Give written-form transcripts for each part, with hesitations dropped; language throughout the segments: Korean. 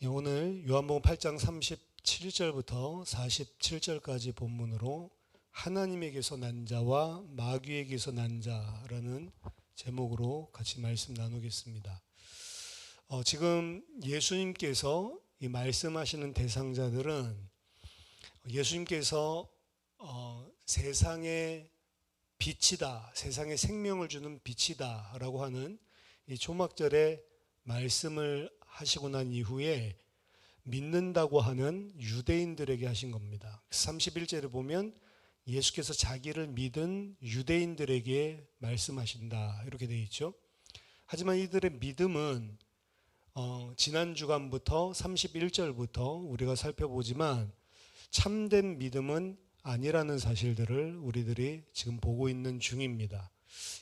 오늘 요한복음 8장 37절부터 47절까지 본문으로 하나님에게서 난 자와 마귀에게서 난 자라는 제목으로 같이 말씀 나누겠습니다. 지금 예수님께서 이 말씀하시는 대상자들은 예수님께서 세상의 빛이다, 세상에 생명을 주는 빛이다 라고 하는 이 초막절에 말씀을 하시고 난 이후에 믿는다고 하는 유대인들에게 하신 겁니다. 31절에 보면 예수께서 자기를 믿은 유대인들에게 말씀하신다 이렇게 되어 있죠. 하지만 이들의 믿음은 지난 주간부터 31절부터 우리가 살펴보지만 참된 믿음은 아니라는 사실들을 우리들이 지금 보고 있는 중입니다.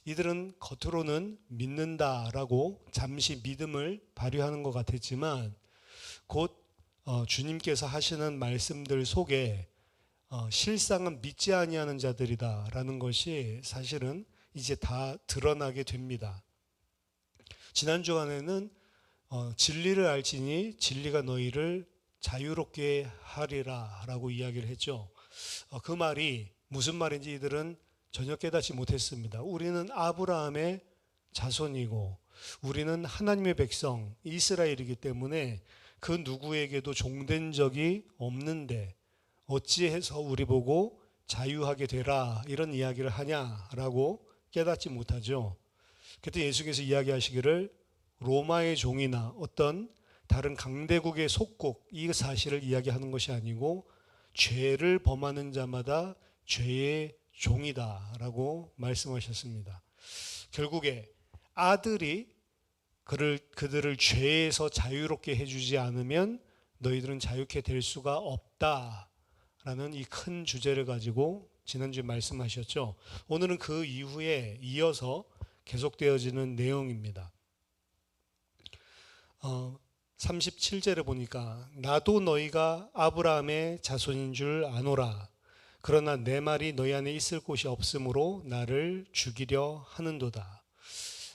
이들은 겉으로는 믿는다라고 잠시 믿음을 발휘하는 것 같았지만 곧 주님께서 하시는 말씀들 속에 실상은 믿지 아니하는 자들이다라는 것이 사실은 이제 다 드러나게 됩니다. 지난 주간에는 진리를 알지니 진리가 너희를 자유롭게 하리라라고 이야기를 했죠. 그 말이 무슨 말인지 이들은 전혀 깨닫지 못했습니다. 우리는 아브라함의 자손이고 우리는 하나님의 백성 이스라엘이기 때문에 그 누구에게도 종된 적이 없는데 어찌해서 우리 보고 자유하게 되라 이런 이야기를 하냐라고 깨닫지 못하죠. 그때 예수께서 이야기하시기를 로마의 종이나 어떤 다른 강대국의 속국 이 사실을 이야기하는 것이 아니고 죄를 범하는 자마다 죄의 종이다라고 말씀하셨습니다. 결국에 아들이 그들을 죄에서 자유롭게 해주지 않으면 너희들은 자유케 될 수가 없다라는 이 큰 주제를 가지고 지난주에 말씀하셨죠. 오늘은 그 이후에 이어서 계속되어지는 내용입니다. 37절에 보니까 나도 너희가 아브라함의 자손인 줄 아노라. 그러나 내 말이 너희 안에 있을 곳이 없으므로 나를 죽이려 하는도다.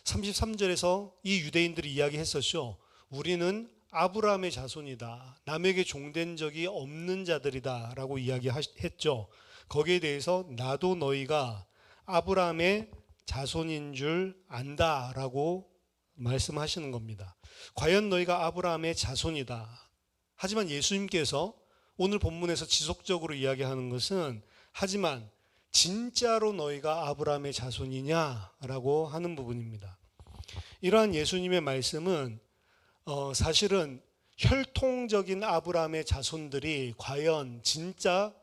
33절에서 이 유대인들이 이야기했었죠. 우리는 아브라함의 자손이다. 남에게 종된 적이 없는 자들이다 라고 이야기했죠. 거기에 대해서 나도 너희가 아브라함의 자손인 줄 안다 라고 말씀하시는 겁니다. 과연 너희가 아브라함의 자손이다. 하지만 예수님께서 오늘 본문에서 지속적으로 이야기하는 것은 하지만 진짜로 너희가 아브라함의 자손이냐라고 하는 부분입니다. 이러한 예수님의 말씀은 사실은 혈통적인 아브라함의 자손들이 과연 진짜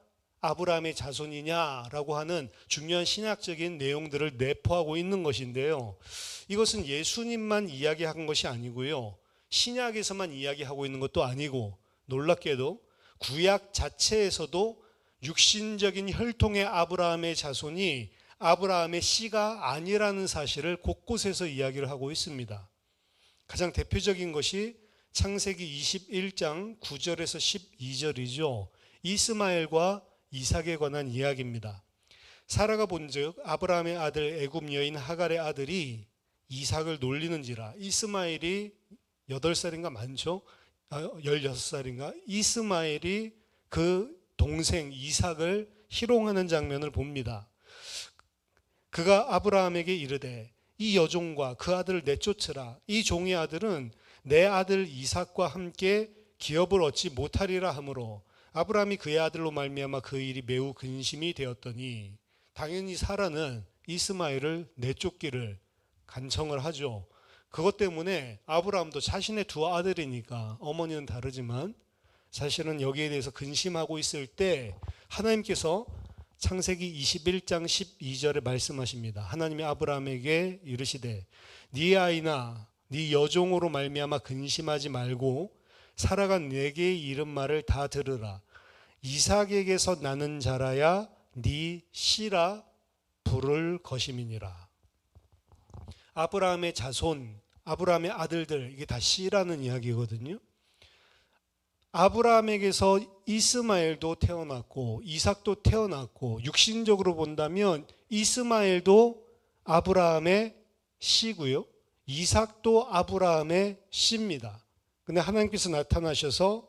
아브라함의 자손이냐라고 하는 중요한 신학적인 내용들을 내포하고 있는 것인데요. 이것은 예수님만 이야기한 것이 아니고요. 신약에서만 이야기하고 있는 것도 아니고 놀랍게도 구약 자체에서도 육신적인 혈통의 아브라함의 자손이 아브라함의 씨가 아니라는 사실을 곳곳에서 이야기를 하고 있습니다. 가장 대표적인 것이 창세기 21장 9절에서 12절이죠. 이스마엘과 이삭에 관한 이야기입니다. 사라가 본즉 아브라함의 아들 애굽 여인 하갈의 아들이 이삭을 놀리는지라. 이스마엘이 8살인가 많죠? 16살인가? 이스마엘이 그 동생 이삭을 희롱하는 장면을 봅니다. 그가 아브라함에게 이르되 이 여종과 그 아들을 내쫓으라. 이 종의 아들은 내 아들 이삭과 함께 기업을 얻지 못하리라 하므로 아브라함이 그의 아들로 말미암아 그 일이 매우 근심이 되었더니 당연히 사라는 이스마엘을 내쫓기를 간청을 하죠. 그것 때문에 아브라함도 자신의 두 아들이니까 어머니는 다르지만 사실은 여기에 대해서 근심하고 있을 때 하나님께서 창세기 21장 12절에 말씀하십니다. 하나님이 아브라함에게 이르시되 네 아이나 네 여종으로 말미암아 근심하지 말고 사라가 내게 이른 말을 다 들으라. 이삭에게서 나는 자라야 네 씨라 부를 것임이니라. 아브라함의 자손, 아브라함의 아들들, 이게 다 씨라는 이야기거든요. 아브라함에게서 이스마엘도 태어났고 이삭도 태어났고 육신적으로 본다면 이스마엘도 아브라함의 씨고요. 이삭도 아브라함의 씨입니다. 근데 하나님께서 나타나셔서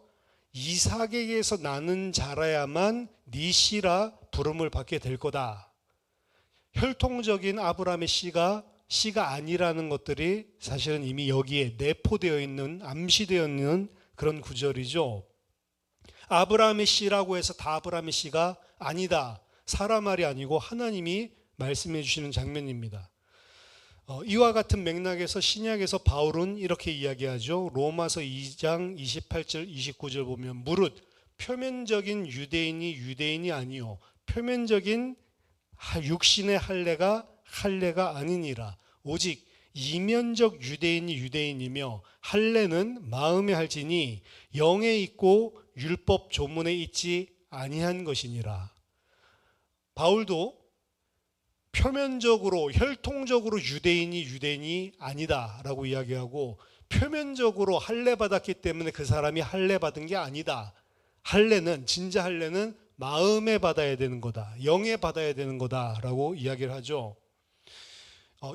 이삭에게서 나는 자라야만 네 씨라 부름을 받게 될 거다. 혈통적인 아브라함의 씨가 아니라는 것들이 사실은 이미 여기에 내포되어 있는, 암시되어 있는 그런 구절이죠. 아브라함의 씨라고 해서 다 아브라함의 씨가 아니다. 사람 말이 아니고 하나님이 말씀해 주시는 장면입니다. 이와 같은 맥락에서 신약에서 바울은 이렇게 이야기하죠. 로마서 2장 28절 29절 보면 무릇 표면적인 유대인이 아니요 표면적인 육신의 할례가 아니니라. 오직 이면적 유대인이며 할례는 마음에 할지니 영에 있고 율법 조문에 있지 아니한 것이니라. 바울도 표면적으로 혈통적으로 유대인이 아니다라고 이야기하고 표면적으로 할례 받았기 때문에 그 사람이 할례 받은 게 아니다. 진짜 할례는 마음에 받아야 되는 거다. 영에 받아야 되는 거다라고 이야기를 하죠.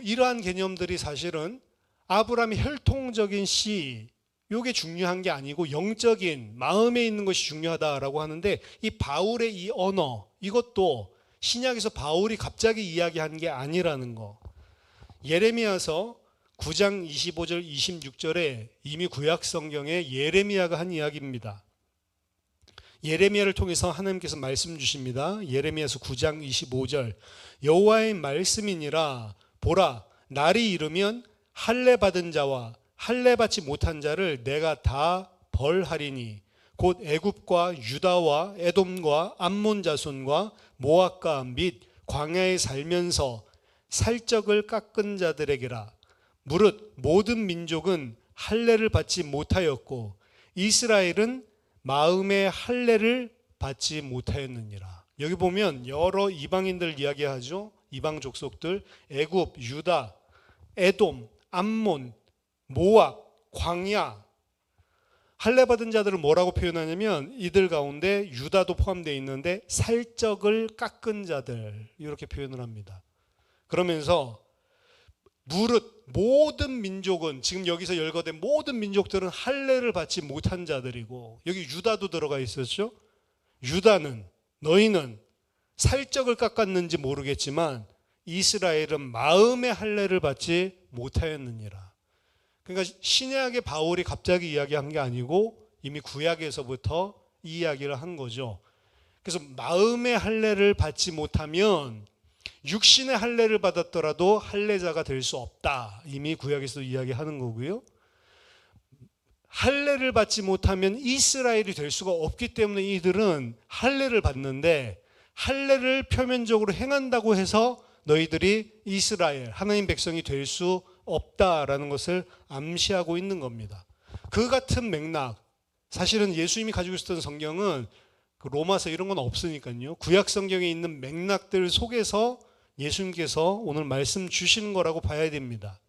이러한 개념들이 사실은 아브라함의 혈통적인 씨, 이게 중요한 게 아니고 영적인 마음에 있는 것이 중요하다라고 하는데 이 바울의 이 언어, 이것도 신약에서 바울이 갑자기 이야기한 게 아니라는 거. 예레미야서 9장 25절 26절에 이미 구약 성경에 예레미야가 한 이야기입니다. 예레미야를 통해서 하나님께서 말씀 주십니다. 예레미야서 9장 25절 여호와의 말씀이니라 보라 날이 이르면 할례 받은 자와 할례 받지 못한 자를 내가 다 벌하리니 곧 애굽과 유다와 에돔과 암몬 자손과 모압과 및 광야에 살면서 살적을 깎은 자들에게라. 무릇 모든 민족은 할례를 받지 못하였고 이스라엘은 마음의 할례를 받지 못하였느니라. 여기 보면 여러 이방인들 이야기하죠. 이방 족속들 애굽, 유다, 에돔, 암몬, 모압, 광야. 할례 받은 자들을 뭐라고 표현하냐면 이들 가운데 유다도 포함되어 있는데 살적을 깎은 자들 이렇게 표현을 합니다. 그러면서 무릇 모든 민족은 지금 여기서 열거된 모든 민족들은 할례를 받지 못한 자들이고 여기 유다도 들어가 있었죠. 유다는 너희는 살적을 깎았는지 모르겠지만 이스라엘은 마음의 할례를 받지 못하였느니라. 그러니까 신약의 바울이 갑자기 이야기한 게 아니고 이미 구약에서부터 이 이야기를 한 거죠. 그래서 마음의 할례를 받지 못하면 육신의 할례를 받았더라도 할례자가 될 수 없다. 이미 구약에서 이야기하는 거고요. 할례를 받지 못하면 이스라엘이 될 수가 없기 때문에 이들은 할례를 받는데 할례를 표면적으로 행한다고 해서 너희들이 이스라엘, 하나님 백성이 될 수 없다라는 것을 암시하고 있는 겁니다. 그 같은 맥락, 사실은 예수님이 가지고 있었던 성경은 로마서 이런 건 없으니까요. 구약 성경에 있는 맥락들 속에서 예수님께서 오늘 말씀 주시는 거라고 봐야 됩니다.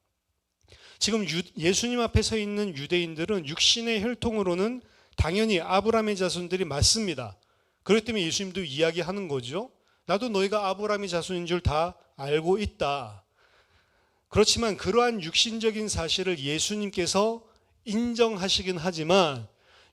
지금 예수님 앞에 서 있는 유대인들은 육신의 혈통으로는 당연히 아브라함의 자손들이 맞습니다. 그렇기 때문에 예수님도 이야기하는 거죠. 나도 너희가 아브라함의 자손인 줄 다 알고 있다. 그렇지만 그러한 육신적인 사실을 예수님께서 인정하시긴 하지만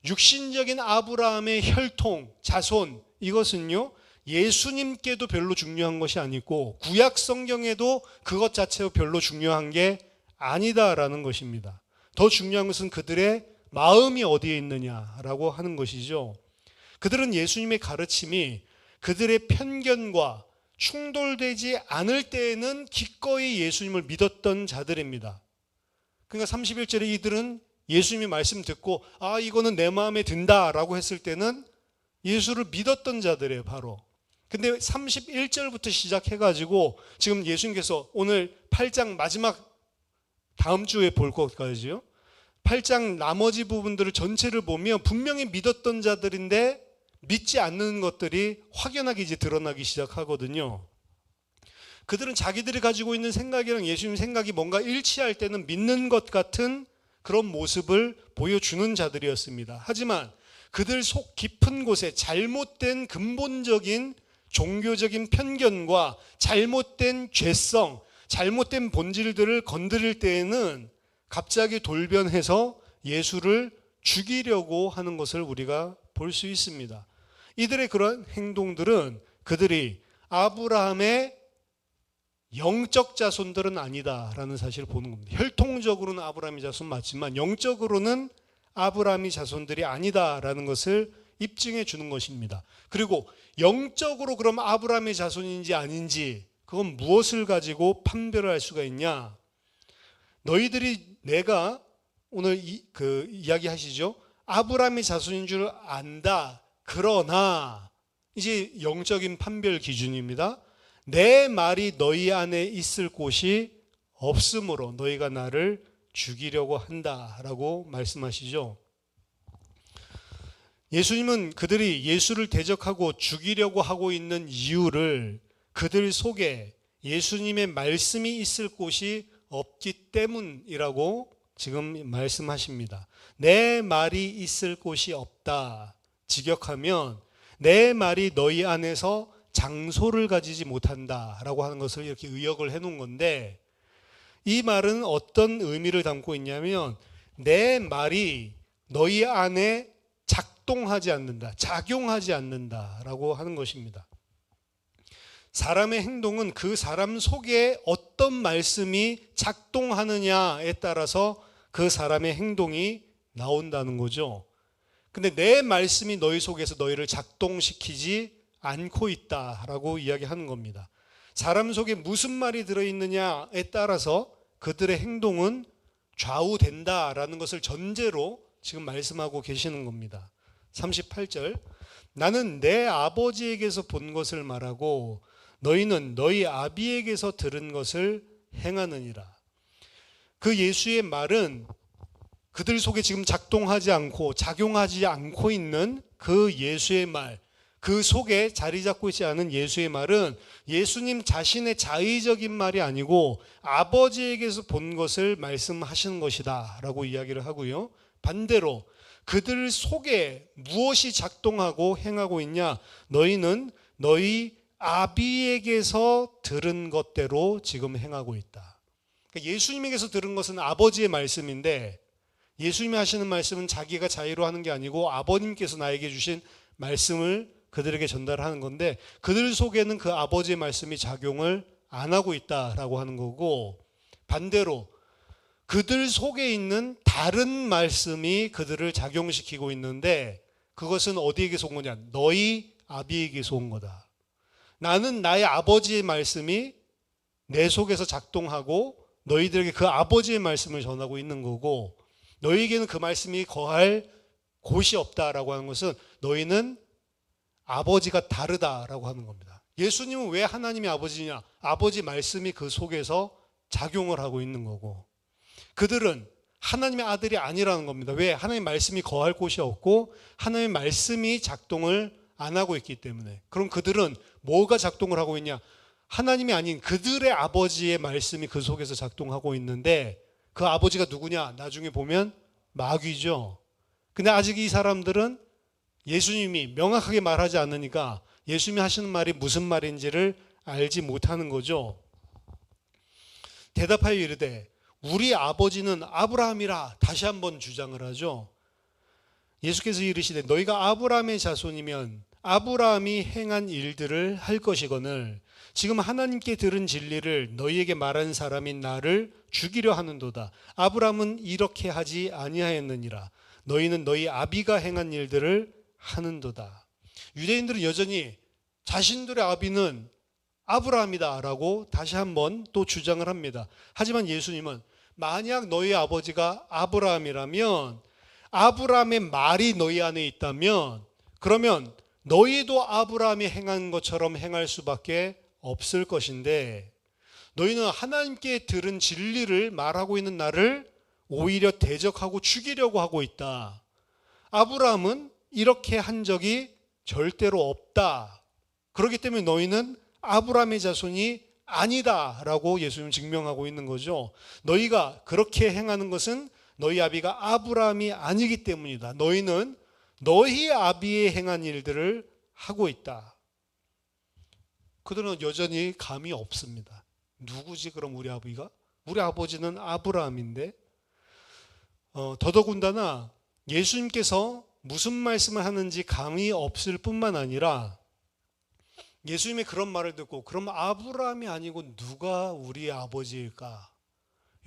육신적인 아브라함의 혈통, 자손 이것은요 예수님께도 별로 중요한 것이 아니고 구약 성경에도 그것 자체로 별로 중요한 게 아니다라는 것입니다. 더 중요한 것은 그들의 마음이 어디에 있느냐라고 하는 것이죠. 그들은 예수님의 가르침이 그들의 편견과 충돌되지 않을 때에는 기꺼이 예수님을 믿었던 자들입니다. 그러니까 31절에 이들은 예수님의 말씀 듣고 이거는 내 마음에 든다라고 했을 때는 예수를 믿었던 자들이에요. 바로. 근데 31절부터 시작해가지고 지금 예수님께서 오늘 8장 마지막 다음 주에 볼 것까지요. 8장 나머지 부분들을 전체를 보면 분명히 믿었던 자들인데 믿지 않는 것들이 확연하게 이제 드러나기 시작하거든요. 그들은 자기들이 가지고 있는 생각이랑 예수님 생각이 뭔가 일치할 때는 믿는 것 같은 그런 모습을 보여주는 자들이었습니다. 하지만 그들 속 깊은 곳에 잘못된 근본적인 종교적인 편견과 잘못된 죄성, 잘못된 본질들을 건드릴 때에는 갑자기 돌변해서 예수를 죽이려고 하는 것을 우리가 볼 수 있습니다. 이들의 그런 행동들은 그들이 아브라함의 영적 자손들은 아니다라는 사실을 보는 겁니다. 혈통적으로는 아브라함의 자손 맞지만 영적으로는 아브라함의 자손들이 아니다라는 것을 입증해 주는 것입니다. 그리고 영적으로 그럼 아브라함의 자손인지 아닌지 그건 무엇을 가지고 판별을 할 수가 있냐? 너희들이 내가 오늘 이야기 하시죠? 아브라함의 자손인 줄 안다. 그러나 이제 영적인 판별 기준입니다. 내 말이 너희 안에 있을 곳이 없으므로 너희가 나를 죽이려고 한다라고 말씀하시죠. 예수님은 그들이 예수를 대적하고 죽이려고 하고 있는 이유를 그들 속에 예수님의 말씀이 있을 곳이 없기 때문이라고 지금 말씀하십니다. 내 말이 있을 곳이 없다. 직역하면 내 말이 너희 안에서 장소를 가지지 못한다라고 하는 것을 이렇게 의역을 해놓은 건데, 이 말은 어떤 의미를 담고 있냐면 내 말이 너희 안에 작동하지 않는다, 작용하지 않는다라고 하는 것입니다. 사람의 행동은 그 사람 속에 어떤 말씀이 작동하느냐에 따라서 그 사람의 행동이 나온다는 거죠. 근데 내 말씀이 너희 속에서 너희를 작동시키지 않고 있다라고 이야기하는 겁니다. 사람 속에 무슨 말이 들어있느냐에 따라서 그들의 행동은 좌우된다라는 것을 전제로 지금 말씀하고 계시는 겁니다. 38절, 나는 내 아버지에게서 본 것을 말하고 너희는 너희 아비에게서 들은 것을 행하느니라. 그 예수의 말은 그들 속에 지금 작동하지 않고 작용하지 않고 있는 그 예수의 말, 그 속에 자리 잡고 있지 않은 예수의 말은 예수님 자신의 자의적인 말이 아니고 아버지에게서 본 것을 말씀하시는 것이다 라고 이야기를 하고요. 반대로 그들 속에 무엇이 작동하고 행하고 있냐? 너희는 너희 아비에게서 들은 것대로 지금 행하고 있다. 그러니까 예수님에게서 들은 것은 아버지의 말씀인데, 예수님이 하시는 말씀은 자기가 자의로 하는 게 아니고 아버님께서 나에게 주신 말씀을 그들에게 전달하는 건데, 그들 속에는 그 아버지의 말씀이 작용을 안 하고 있다라고 하는 거고, 반대로 그들 속에 있는 다른 말씀이 그들을 작용시키고 있는데, 그것은 어디에게서 온 거냐? 너희 아비에게서 온 거다. 나는 나의 아버지의 말씀이 내 속에서 작동하고 너희들에게 그 아버지의 말씀을 전하고 있는 거고, 너희에게는 그 말씀이 거할 곳이 없다라고 하는 것은 너희는 아버지가 다르다라고 하는 겁니다. 예수님은 왜 하나님의 아버지냐? 아버지 말씀이 그 속에서 작용을 하고 있는 거고, 그들은 하나님의 아들이 아니라는 겁니다. 왜? 하나님의 말씀이 거할 곳이 없고 하나님의 말씀이 작동을 안 하고 있기 때문에. 그럼 그들은 뭐가 작동을 하고 있냐? 하나님이 아닌 그들의 아버지의 말씀이 그 속에서 작동하고 있는데, 그 아버지가 누구냐? 나중에 보면 마귀죠. 근데 아직 이 사람들은 예수님이 명확하게 말하지 않으니까 예수님이 하시는 말이 무슨 말인지를 알지 못하는 거죠. 대답하여 이르되 우리 아버지는 아브라함이라 다시 한번 주장을 하죠. 예수께서 이르시되 너희가 아브라함의 자손이면 아브라함이 행한 일들을 할 것이거늘 지금 하나님께 들은 진리를 너희에게 말한 사람인 나를 죽이려 하는도다. 아브라함은 이렇게 하지 아니하였느니라. 너희는 너희 아비가 행한 일들을 하는도다. 유대인들은 여전히 자신들의 아비는 아브라함이다라고 다시 한번 또 주장을 합니다. 하지만 예수님은 만약 너희 아버지가 아브라함이라면, 아브라함의 말이 너희 안에 있다면, 그러면 너희도 아브라함이 행한 것처럼 행할 수밖에 없을 것인데, 너희는 하나님께 들은 진리를 말하고 있는 나를 오히려 대적하고 죽이려고 하고 있다. 아브라함은 이렇게 한 적이 절대로 없다. 그렇기 때문에 너희는 아브라함의 자손이 아니다라고 예수님은 증명하고 있는 거죠. 너희가 그렇게 행하는 것은 너희 아비가 아브라함이 아니기 때문이다. 너희는 너희 아비의 행한 일들을 하고 있다. 그들은 여전히 감이 없습니다. 누구지 그럼 우리 아버지가? 우리 아버지는 아브라함인데, 더더군다나 예수님께서 무슨 말씀을 하는지 감이 없을 뿐만 아니라 예수님의 그런 말을 듣고 그럼 아브라함이 아니고 누가 우리 아버지일까?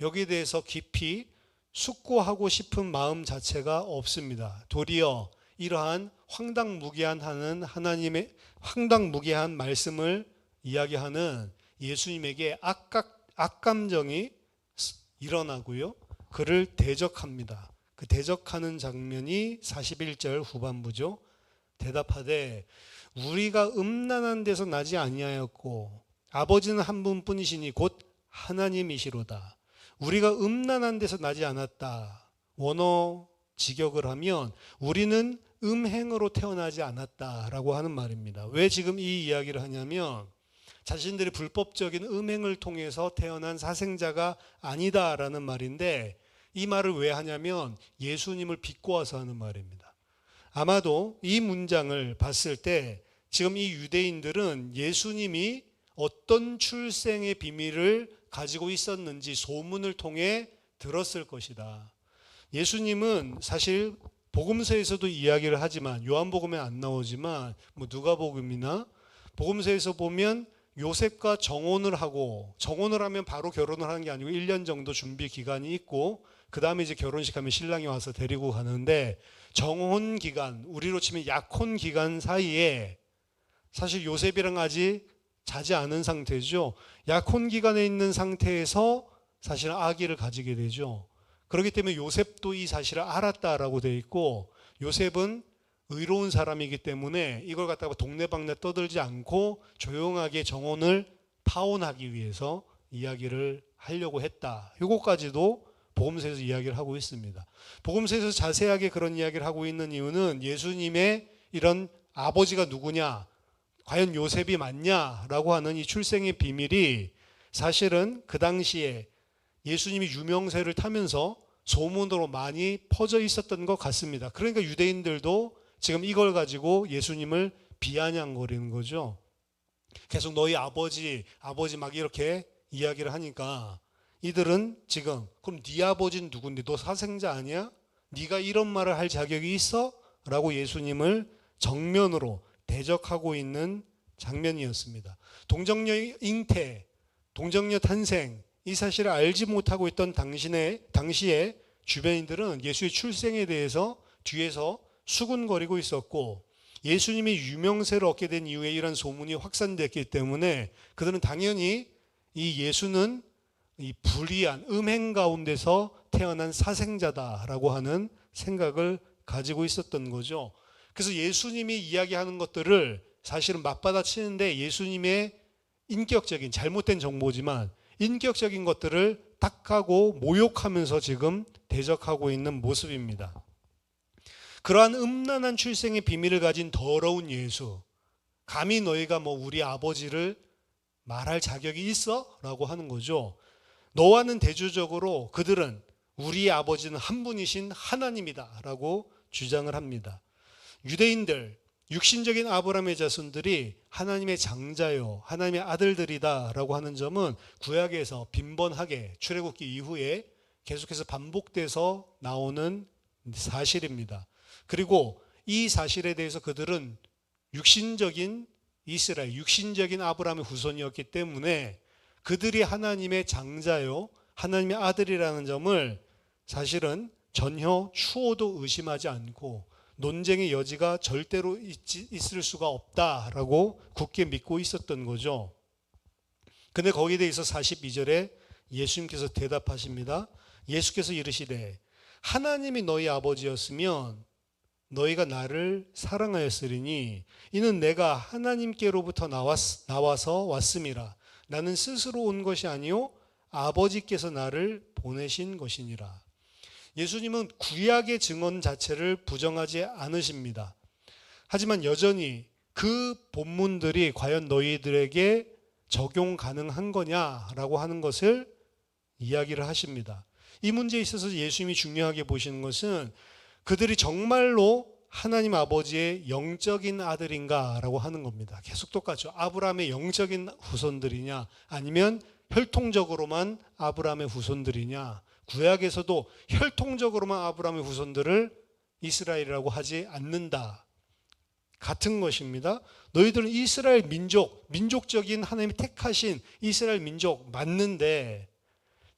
여기에 대해서 깊이 숙고하고 싶은 마음 자체가 없습니다. 도리어 이러한 황당무계한 하나님의 황당무계한 말씀을 이야기하는 예수님에게 악감정이 일어나고요. 그를 대적합니다. 그 대적하는 장면이 41절 후반부죠. 대답하되 우리가 음란한 데서 나지 아니하였고 아버지는 한 분뿐이시니 곧 하나님이시로다. 우리가 음란한 데서 나지 않았다. 원어 직역을 하면 우리는 음행으로 태어나지 않았다라고 하는 말입니다. 왜 지금 이 이야기를 하냐면 자신들의 불법적인 음행을 통해서 태어난 사생자가 아니다라는 말인데 이 말을 왜 하냐면 예수님을 비꼬아서 하는 말입니다. 아마도 이 문장을 봤을 때 지금 이 유대인들은 예수님이 어떤 출생의 비밀을 가지고 있었는지 소문을 통해 들었을 것이다. 예수님은 사실 복음서에서도 이야기를 하지만 요한복음에 안 나오지만 누가복음이나 복음서에서 보면 요셉과 정혼을 하고 정혼을 하면 바로 결혼을 하는 게 아니고 1년 정도 준비 기간이 있고 그 다음에 이제 결혼식 하면 신랑이 와서 데리고 가는데 정혼 기간, 우리로 치면 약혼 기간 사이에 사실 요셉이랑 아직 자지 않은 상태죠. 약혼 기간에 있는 상태에서 사실 아기를 가지게 되죠. 그렇기 때문에 요셉도 이 사실을 알았다라고 되어 있고 요셉은 의로운 사람이기 때문에 이걸 갖다가 동네방네 떠들지 않고 조용하게 정혼을 파혼하기 위해서 이야기를 하려고 했다. 이것까지도 복음서에서 이야기를 하고 있습니다. 복음서에서 자세하게 그런 이야기를 하고 있는 이유는 예수님의 이런 아버지가 누구냐, 과연 요셉이 맞냐라고 하는 이 출생의 비밀이 사실은 그 당시에 예수님이 유명세를 타면서 소문으로 많이 퍼져 있었던 것 같습니다. 그러니까 유대인들도 지금 이걸 가지고 예수님을 비아냥거리는 거죠. 계속 너희 아버지 막 이렇게 이야기를 하니까 이들은 지금 그럼 네 아버지는 누군데 너 사생자 아니야? 네가 이런 말을 할 자격이 있어? 라고 예수님을 정면으로 대적하고 있는 장면이었습니다. 동정녀 잉태, 동정녀 탄생 이 사실을 알지 못하고 있던 당시에 주변인들은 예수의 출생에 대해서 뒤에서 수군거리고 있었고 예수님이 유명세를 얻게 된 이후에 이런 소문이 확산됐기 때문에 그들은 당연히 이 예수는 이 불의한 음행 가운데서 태어난 사생자다라고 하는 생각을 가지고 있었던 거죠. 그래서 예수님이 이야기하는 것들을 사실은 맞받아치는데 예수님의 인격적인 잘못된 정보지만 인격적인 것들을 탁하고 모욕하면서 지금 대적하고 있는 모습입니다. 그러한 음란한 출생의 비밀을 가진 더러운 예수, 감히 너희가 우리 아버지를 말할 자격이 있어? 라고 하는 거죠. 너와는 대조적으로 그들은 우리의 아버지는 한 분이신 하나님이다 라고 주장을 합니다. 유대인들, 육신적인 아브라함의 자손들이 하나님의 장자요, 하나님의 아들들이다 라고 하는 점은 구약에서 빈번하게 출애굽기 이후에 계속해서 반복돼서 나오는 사실입니다. 그리고 이 사실에 대해서 그들은 육신적인 이스라엘, 육신적인 아브라함의 후손이었기 때문에 그들이 하나님의 장자요, 하나님의 아들이라는 점을 사실은 전혀 추호도 의심하지 않고 논쟁의 여지가 절대로 있을 수가 없다라고 굳게 믿고 있었던 거죠. 근데 거기에 대해서 42절에 예수님께서 대답하십니다. 예수께서 이르시되 하나님이 너희 아버지였으면 너희가 나를 사랑하였으리니 이는 내가 하나님께로부터 나와서 왔음이라. 나는 스스로 온 것이 아니요 아버지께서 나를 보내신 것이니라. 예수님은 구약의 증언 자체를 부정하지 않으십니다. 하지만 여전히 그 본문들이 과연 너희들에게 적용 가능한 거냐라고 하는 것을 이야기를 하십니다. 이 문제에 있어서 예수님이 중요하게 보시는 것은 그들이 정말로 하나님 아버지의 영적인 아들인가라고 하는 겁니다. 계속 똑같죠. 아브라함의 영적인 후손들이냐 아니면 혈통적으로만 아브라함의 후손들이냐. 구약에서도 혈통적으로만 아브라함의 후손들을 이스라엘이라고 하지 않는다. 같은 것입니다. 너희들은 이스라엘 민족적인 하나님이 택하신 이스라엘 민족 맞는데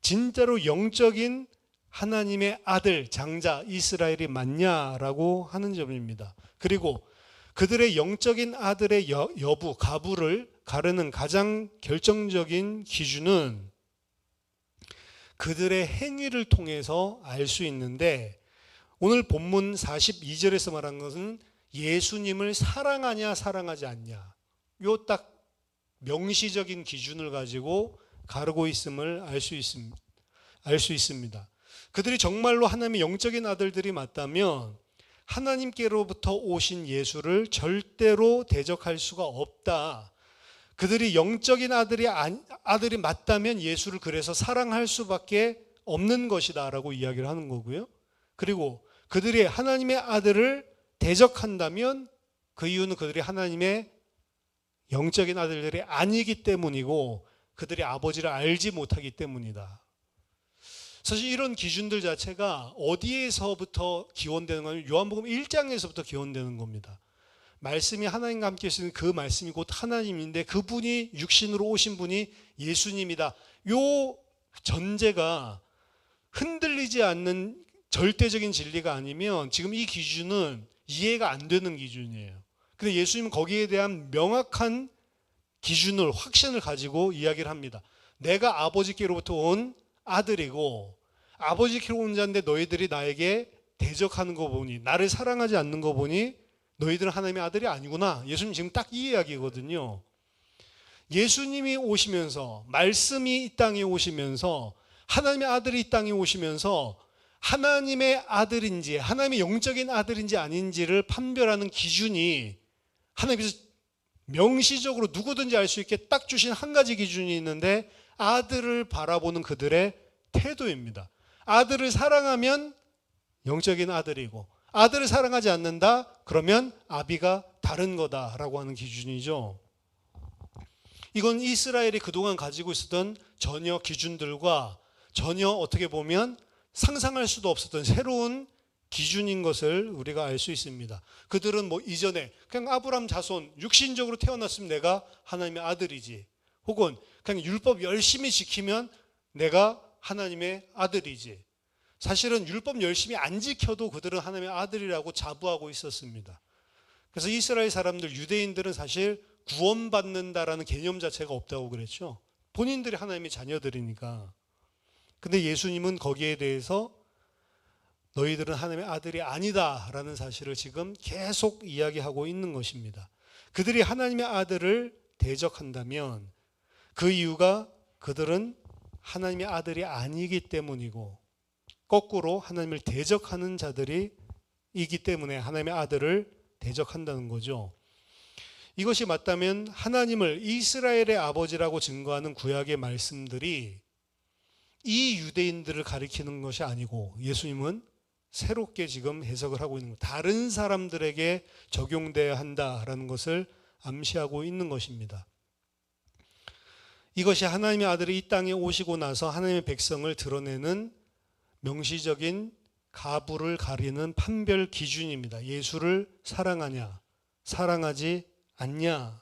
진짜로 영적인 하나님의 아들, 장자 이스라엘이 맞냐라고 하는 점입니다. 그리고 그들의 영적인 아들의 여부, 가부를 가르는 가장 결정적인 기준은 그들의 행위를 통해서 알 수 있는데 오늘 본문 42절에서 말한 것은 예수님을 사랑하냐 사랑하지 않냐 요 딱 명시적인 기준을 가지고 가르고 있음을 알 수 있습니다. 그들이 정말로 하나님의 영적인 아들들이 맞다면 하나님께로부터 오신 예수를 절대로 대적할 수가 없다. 그들이 영적인 아들이 맞다면 예수를 그래서 사랑할 수밖에 없는 것이다 라고 이야기를 하는 거고요. 그리고 그들이 하나님의 아들을 대적한다면 그 이유는 그들이 하나님의 영적인 아들들이 아니기 때문이고 그들이 아버지를 알지 못하기 때문이다. 사실 이런 기준들 자체가 어디에서부터 기원되는 거냐면 요한복음 1장에서부터 기원되는 겁니다. 말씀이 하나님과 함께 있는 그 말씀이 곧 하나님인데 그분이 육신으로 오신 분이 예수님이다. 요 전제가 흔들리지 않는 절대적인 진리가 아니면 지금 이 기준은 이해가 안 되는 기준이에요. 근데 예수님은 거기에 대한 명확한 기준을 확신을 가지고 이야기를 합니다. 내가 아버지께로부터 온 아들이고 아버지께로 온 자인데 너희들이 나에게 대적하는 거 보니 나를 사랑하지 않는 거 보니 너희들은 하나님의 아들이 아니구나. 예수님 지금 딱 이 이야기거든요. 예수님이 오시면서 말씀이 이 땅에 오시면서 하나님의 아들이 이 땅에 오시면서 하나님의 아들인지 하나님의 영적인 아들인지 아닌지를 판별하는 기준이 하나님께서 명시적으로 누구든지 알 수 있게 딱 주신 한 가지 기준이 있는데 아들을 바라보는 그들의 태도입니다. 아들을 사랑하면 영적인 아들이고 아들을 사랑하지 않는다? 그러면 아비가 다른 거다라고 하는 기준이죠. 이건 이스라엘이 그동안 가지고 있었던 전혀 기준들과 전혀 어떻게 보면 상상할 수도 없었던 새로운 기준인 것을 우리가 알 수 있습니다. 그들은 뭐 이전에 그냥 아브라함 자손 육신적으로 태어났으면 내가 하나님의 아들이지, 혹은 그냥 율법 열심히 지키면 내가 하나님의 아들이지. 사실은 율법 열심히 안 지켜도 그들은 하나님의 아들이라고 자부하고 있었습니다. 그래서 이스라엘 사람들, 유대인들은 사실 구원받는다라는 개념 자체가 없다고 그랬죠. 본인들이 하나님의 자녀들이니까. 근데 예수님은 거기에 대해서 너희들은 하나님의 아들이 아니다라는 사실을 지금 계속 이야기하고 있는 것입니다. 그들이 하나님의 아들을 대적한다면 그 이유가 그들은 하나님의 아들이 아니기 때문이고 거꾸로 하나님을 대적하는 자들이 이기 때문에 하나님의 아들을 대적한다는 거죠. 이것이 맞다면 하나님을 이스라엘의 아버지라고 증거하는 구약의 말씀들이 이 유대인들을 가리키는 것이 아니고 예수님은 새롭게 지금 해석을 하고 있는 것, 다른 사람들에게 적용돼야 한다라는 것을 암시하고 있는 것입니다. 이것이 하나님의 아들이 이 땅에 오시고 나서 하나님의 백성을 드러내는 명시적인 가부를 가리는 판별 기준입니다. 예수를 사랑하냐, 사랑하지 않냐.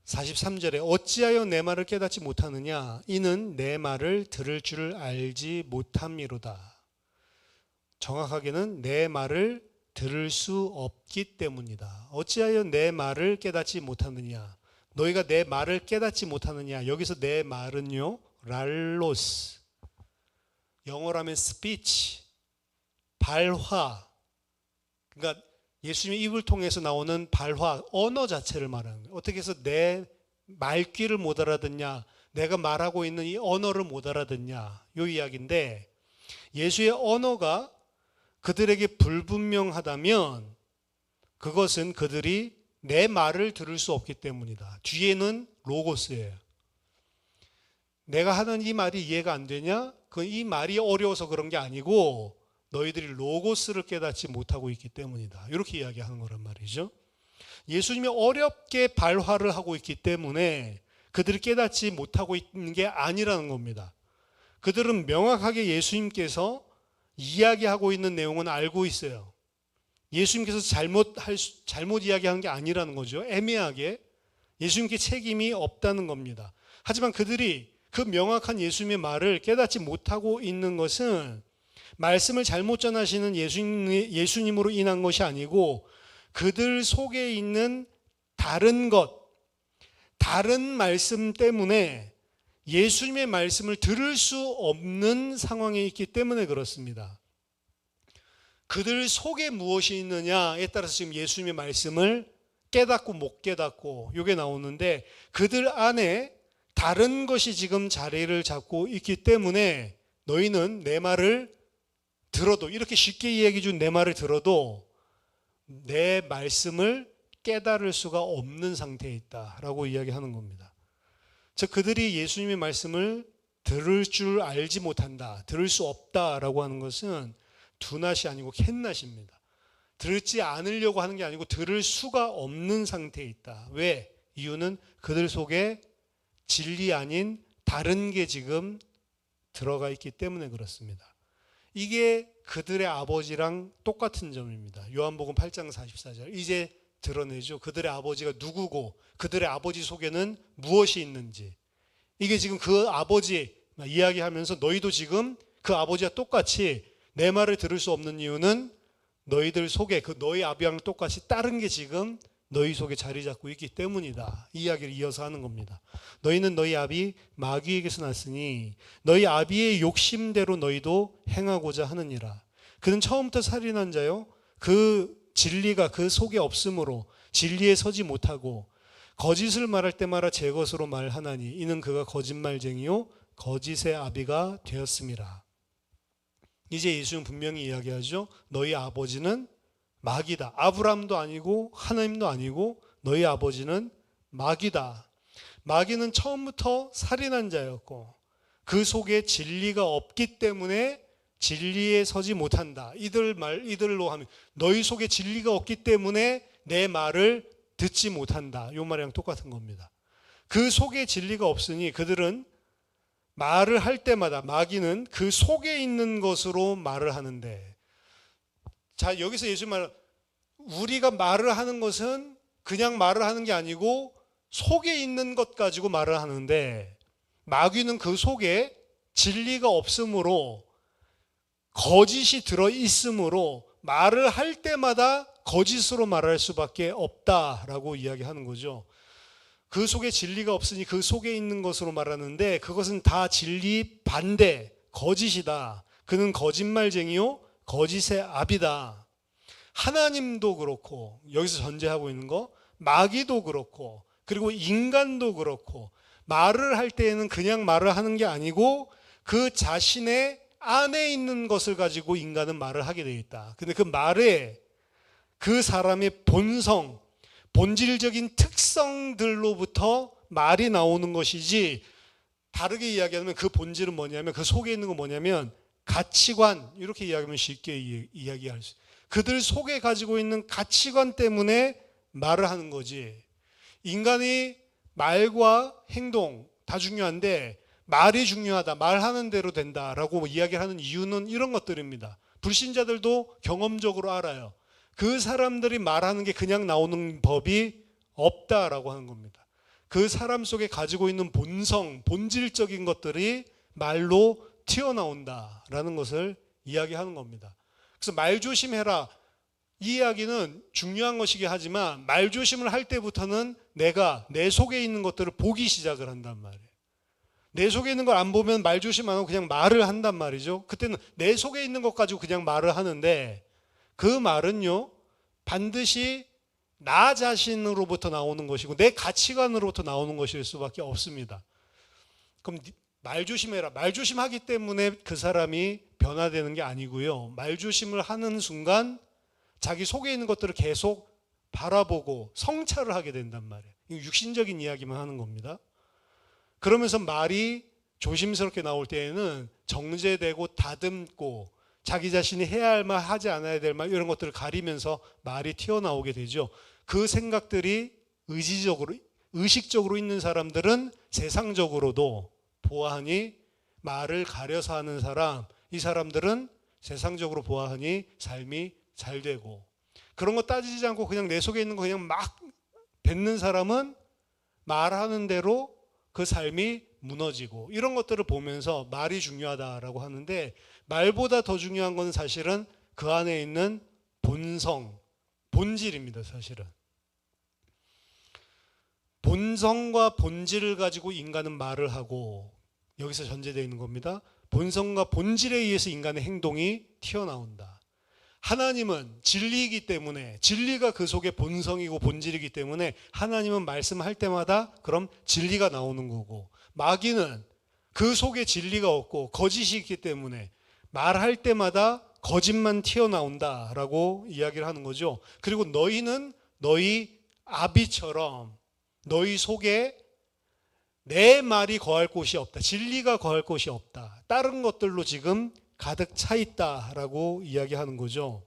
43절에 어찌하여 내 말을 깨닫지 못하느냐, 이는 내 말을 들을 줄을 알지 못함이로다. 정확하게는 내 말을 들을 수 없기 때문이다. 어찌하여 내 말을 깨닫지 못하느냐, 너희가 내 말을 깨닫지 못하느냐. 여기서 내 말은요, 랄로스, 영어로 하면 speech, 발화, 그러니까 예수님의 입을 통해서 나오는 발화, 언어 자체를 말하는 거예요. 어떻게 해서 내 말귀를 못 알아듣냐, 내가 말하고 있는 이 언어를 못 알아듣냐, 이 이야기인데, 예수의 언어가 그들에게 불분명하다면 그것은 그들이 내 말을 들을 수 없기 때문이다. 뒤에는 로고스예요. 내가 하는 이 말이 이해가 안 되냐? 그건 이 말이 어려워서 그런 게 아니고 너희들이 로고스를 깨닫지 못하고 있기 때문이다. 이렇게 이야기하는 거란 말이죠. 예수님이 어렵게 발화를 하고 있기 때문에 그들이 깨닫지 못하고 있는 게 아니라는 겁니다. 그들은 명확하게 예수님께서 이야기하고 있는 내용은 알고 있어요. 예수님께서 잘못 이야기한 게 아니라는 거죠. 애매하게 예수님께 책임이 없다는 겁니다. 하지만 그들이 그 명확한 예수님의 말을 깨닫지 못하고 있는 것은 말씀을 잘못 전하시는 예수님으로 인한 것이 아니고 그들 속에 있는 다른 말씀 때문에 예수님의 말씀을 들을 수 없는 상황에 있기 때문에 그렇습니다. 그들 속에 무엇이 있느냐에 따라서 지금 예수님의 말씀을 깨닫고 못 깨닫고 이게 나오는데 그들 안에 다른 것이 지금 자리를 잡고 있기 때문에 너희는 내 말을 들어도 이렇게 쉽게 이야기해 준 내 말을 들어도 내 말씀을 깨달을 수가 없는 상태에 있다라고 이야기하는 겁니다. 즉 그들이 예수님의 말씀을 들을 줄 알지 못한다, 들을 수 없다라고 하는 것은 두낫이 아니고 캔낫입니다. 들지 않으려고 하는 게 아니고 들을 수가 없는 상태에 있다. 왜? 이유는 그들 속에 진리 아닌 다른 게 지금 들어가 있기 때문에 그렇습니다. 이게 그들의 아버지랑 똑같은 점입니다. 요한복음 8장 44절 이제 드러내죠. 그들의 아버지가 누구고 그들의 아버지 속에는 무엇이 있는지. 이게 지금 그 아버지 이야기하면서 너희도 지금 그 아버지와 똑같이 내 말을 들을 수 없는 이유는 너희들 속에 그 너희 아비랑 똑같이 다른 게 지금 너희 속에 자리 잡고 있기 때문이다. 이 이야기를 이어서 하는 겁니다. 너희는 너희 아비 마귀에게서 났으니 너희 아비의 욕심대로 너희도 행하고자 하느니라. 그는 처음부터 살인한 자요. 그 진리가 그 속에 없으므로 진리에 서지 못하고 거짓을 말할 때마다 제 것으로 말하나니 이는 그가 거짓말쟁이요 거짓의 아비가 되었음이라. 이제 예수는 분명히 이야기하죠. 너희 아버지는 마귀다. 아브라함도 아니고 하나님도 아니고 너희 아버지는 마귀다. 마귀는 처음부터 살인한 자였고 그 속에 진리가 없기 때문에 진리에 서지 못한다. 이들로 하면 너희 속에 진리가 없기 때문에 내 말을 듣지 못한다. 이 말이랑 똑같은 겁니다. 그 속에 진리가 없으니 그들은 말을 할 때마다 마귀는 그 속에 있는 것으로 말을 하는데 자, 여기서 예수님 말 우리가 말을 하는 것은 그냥 말을 하는 게 아니고 속에 있는 것 가지고 말을 하는데 마귀는 그 속에 진리가 없으므로 거짓이 들어 있으므로 말을 할 때마다 거짓으로 말할 수밖에 없다라고 이야기하는 거죠. 그 속에 진리가 없으니 그 속에 있는 것으로 말하는데 그것은 다 진리 반대, 거짓이다. 그는 거짓말쟁이요 거짓의 아비다. 하나님도 그렇고 여기서 전제하고 있는 거 마귀도 그렇고 그리고 인간도 그렇고 말을 할 때에는 그냥 말을 하는 게 아니고 그 자신의 안에 있는 것을 가지고 인간은 말을 하게 되어 있다. 근데 그 말에 그 사람의 본성, 본질적인 특성들로부터 말이 나오는 것이지 다르게 이야기하면 그 본질은 뭐냐면 그 속에 있는 건 뭐냐면 가치관 이렇게 이야기하면 쉽게 이야기할 수 있어요. 그들 속에 가지고 있는 가치관 때문에 말을 하는 거지. 인간이 말과 행동 다 중요한데 말이 중요하다. 말하는 대로 된다라고 이야기를 하는 이유는 이런 것들입니다. 불신자들도 경험적으로 알아요. 그 사람들이 말하는 게 그냥 나오는 법이 없다라고 하는 겁니다. 그 사람 속에 가지고 있는 본성, 본질적인 것들이 말로 튀어나온다라는 것을 이야기하는 겁니다. 그래서 말 조심해라. 이 이야기는 중요한 것이긴 하지만 말 조심을 할 때부터는 내가 내 속에 있는 것들을 보기 시작을 한단 말이에요. 내 속에 있는 걸 안 보면 말 조심 안 하고 그냥 말을 한단 말이죠. 그때는 내 속에 있는 것 가지고 그냥 말을 하는데 그 말은요 반드시 나 자신으로부터 나오는 것이고 내 가치관으로부터 나오는 것일 수밖에 없습니다. 그럼 말 조심해라. 말 조심하기 때문에 그 사람이 변화되는 게 아니고요. 말 조심을 하는 순간 자기 속에 있는 것들을 계속 바라보고 성찰을 하게 된단 말이에요. 육신적인 이야기만 하는 겁니다. 그러면서 말이 조심스럽게 나올 때에는 정제되고 다듬고 자기 자신이 해야 할 말, 하지 않아야 될 말 이런 것들을 가리면서 말이 튀어나오게 되죠. 그 생각들이 의식적으로 있는 사람들은 세상적으로도 보아하니 말을 가려서 하는 사람, 이 사람들은 세상적으로 보아하니 삶이 잘 되고, 그런 거 따지지 않고 그냥 내 속에 있는 거 그냥 막 뱉는 사람은 말하는 대로 그 삶이 무너지고, 이런 것들을 보면서 말이 중요하다라고 하는데, 말보다 더 중요한 건 사실은 그 안에 있는 본성, 본질입니다. 사실은 본성과 본질을 가지고 인간은 말을 하고, 여기서 전제되어 있는 겁니다. 본성과 본질에 의해서 인간의 행동이 튀어나온다. 하나님은 진리이기 때문에, 진리가 그 속에 본성이고 본질이기 때문에 하나님은 말씀할 때마다 그럼 진리가 나오는 거고, 마귀는 그 속에 진리가 없고 거짓이 있기 때문에 말할 때마다 거짓만 튀어나온다라고 이야기를 하는 거죠. 그리고 너희는 너희 아비처럼 너희 속에 내 말이 거할 곳이 없다. 진리가 거할 곳이 없다. 다른 것들로 지금 가득 차 있다라고 이야기하는 거죠.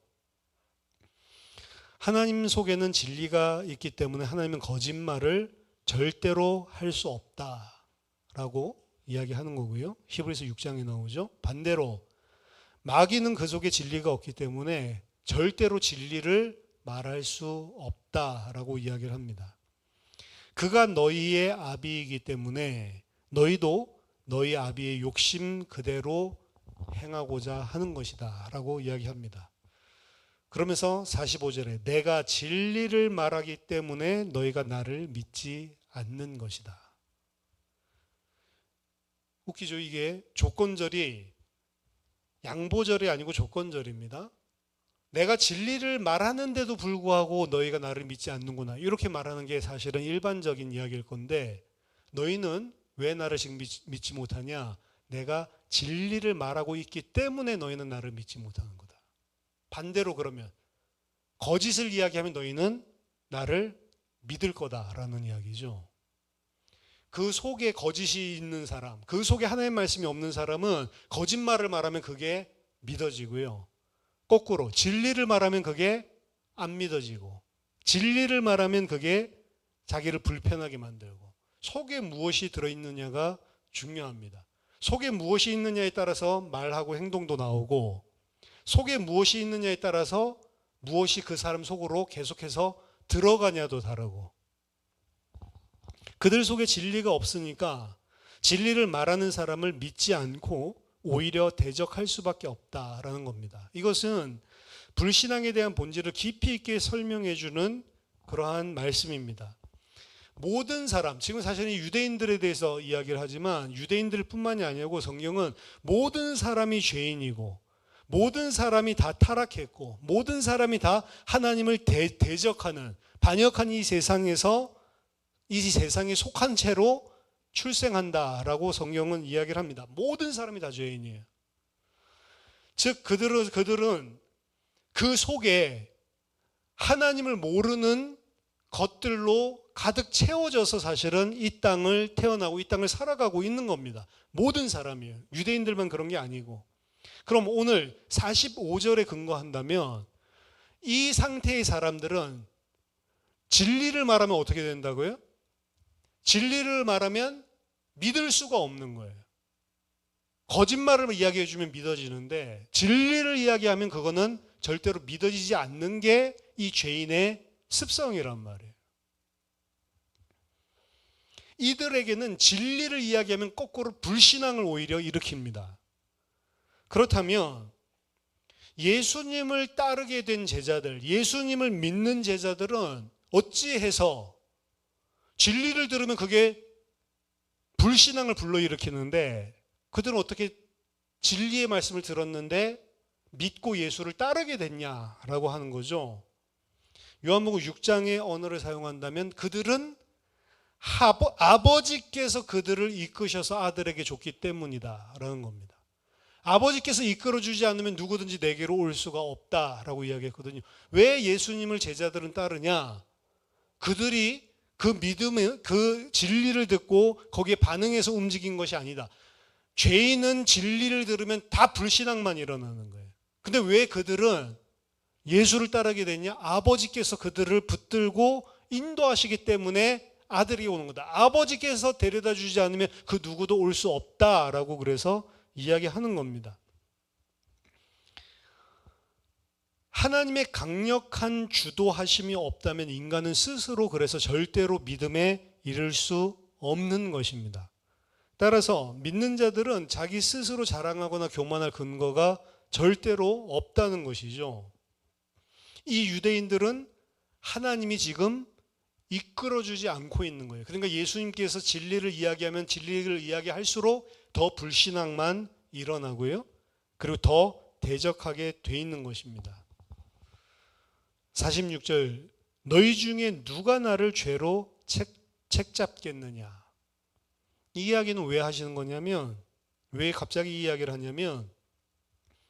하나님 속에는 진리가 있기 때문에 하나님은 거짓말을 절대로 할 수 없다라고 이야기하는 거고요. 히브리서 6장에 나오죠. 반대로 마귀는 그 속에 진리가 없기 때문에 절대로 진리를 말할 수 없다라고 이야기를 합니다. 그가 너희의 아비이기 때문에 너희도 너희 아비의 욕심 그대로 행하고자 하는 것이다 라고 이야기합니다. 그러면서 45절에 내가 진리를 말하기 때문에 너희가 나를 믿지 않는 것이다. 웃기죠? 이게 조건절이 양보절이 아니고 조건절입니다. 내가 진리를 말하는데도 불구하고 너희가 나를 믿지 않는구나, 이렇게 말하는 게 사실은 일반적인 이야기일 건데, 너희는 왜 나를 지금 믿지 못하냐? 내가 진리를 말하고 있기 때문에 너희는 나를 믿지 못하는 거다. 반대로 그러면 거짓을 이야기하면 너희는 나를 믿을 거다라는 이야기죠. 그 속에 거짓이 있는 사람, 그 속에 하나님의 말씀이 없는 사람은 거짓말을 말하면 그게 믿어지고요, 거꾸로 진리를 말하면 그게 안 믿어지고, 진리를 말하면 그게 자기를 불편하게 만들고, 속에 무엇이 들어있느냐가 중요합니다. 속에 무엇이 있느냐에 따라서 말하고 행동도 나오고, 속에 무엇이 있느냐에 따라서 무엇이 그 사람 속으로 계속해서 들어가냐도 다르고, 그들 속에 진리가 없으니까 진리를 말하는 사람을 믿지 않고 오히려 대적할 수밖에 없다라는 겁니다. 이것은 불신앙에 대한 본질을 깊이 있게 설명해 주는 그러한 말씀입니다. 모든 사람, 지금 사실은 유대인들에 대해서 이야기를 하지만 유대인들뿐만이 아니고 성경은 모든 사람이 죄인이고 모든 사람이 다 타락했고 모든 사람이 다 하나님을 대적하는, 반역한 이 세상에서 이 세상에 속한 채로 출생한다라고 성경은 이야기를 합니다. 모든 사람이 다 죄인이에요. 즉 그들은 그 속에 하나님을 모르는 것들로 가득 채워져서 사실은 이 땅을 태어나고 이 땅을 살아가고 있는 겁니다. 모든 사람이에요. 유대인들만 그런 게 아니고. 그럼 오늘 45절에 근거한다면 이 상태의 사람들은 진리를 말하면 어떻게 된다고요? 진리를 말하면 믿을 수가 없는 거예요. 거짓말을 이야기해 주면 믿어지는데 진리를 이야기하면 그거는 절대로 믿어지지 않는 게 이 죄인의 습성이란 말이에요. 이들에게는 진리를 이야기하면 거꾸로 불신앙을 오히려 일으킵니다. 그렇다면 예수님을 따르게 된 제자들, 예수님을 믿는 제자들은 어찌해서 진리를 들으면 그게 불신앙을 불러일으키는데, 그들은 어떻게 진리의 말씀을 들었는데 믿고 예수를 따르게 됐냐라고 하는 거죠. 요한복음 6장의 언어를 사용한다면 그들은 아버지께서 그들을 이끄셔서 아들에게 줬기 때문이다라는 겁니다. 아버지께서 이끌어주지 않으면 누구든지 내게로 올 수가 없다라고 이야기했거든요. 왜 예수님을 제자들은 따르냐? 그들이 그 믿음의 그 진리를 듣고 거기에 반응해서 움직인 것이 아니다. 죄인은 진리를 들으면 다 불신앙만 일어나는 거예요. 근데 왜 그들은 예수를 따르게 됐냐? 아버지께서 그들을 붙들고 인도하시기 때문에 아들이 오는 거다. 아버지께서 데려다 주지 않으면 그 누구도 올 수 없다라고 그래서 이야기하는 겁니다. 하나님의 강력한 주도하심이 없다면 인간은 스스로 그래서 절대로 믿음에 이를 수 없는 것입니다. 따라서 믿는 자들은 자기 스스로 자랑하거나 교만할 근거가 절대로 없다는 것이죠. 이 유대인들은 하나님이 지금 이끌어주지 않고 있는 거예요. 그러니까 예수님께서 진리를 이야기하면 진리를 이야기할수록 더 불신앙만 일어나고요. 그리고 더 대적하게 돼 있는 것입니다. 46절, 너희 중에 누가 나를 죄로 책잡겠느냐. 이 이야기는 왜 하시는 거냐면, 왜 갑자기 이 이야기를 하냐면,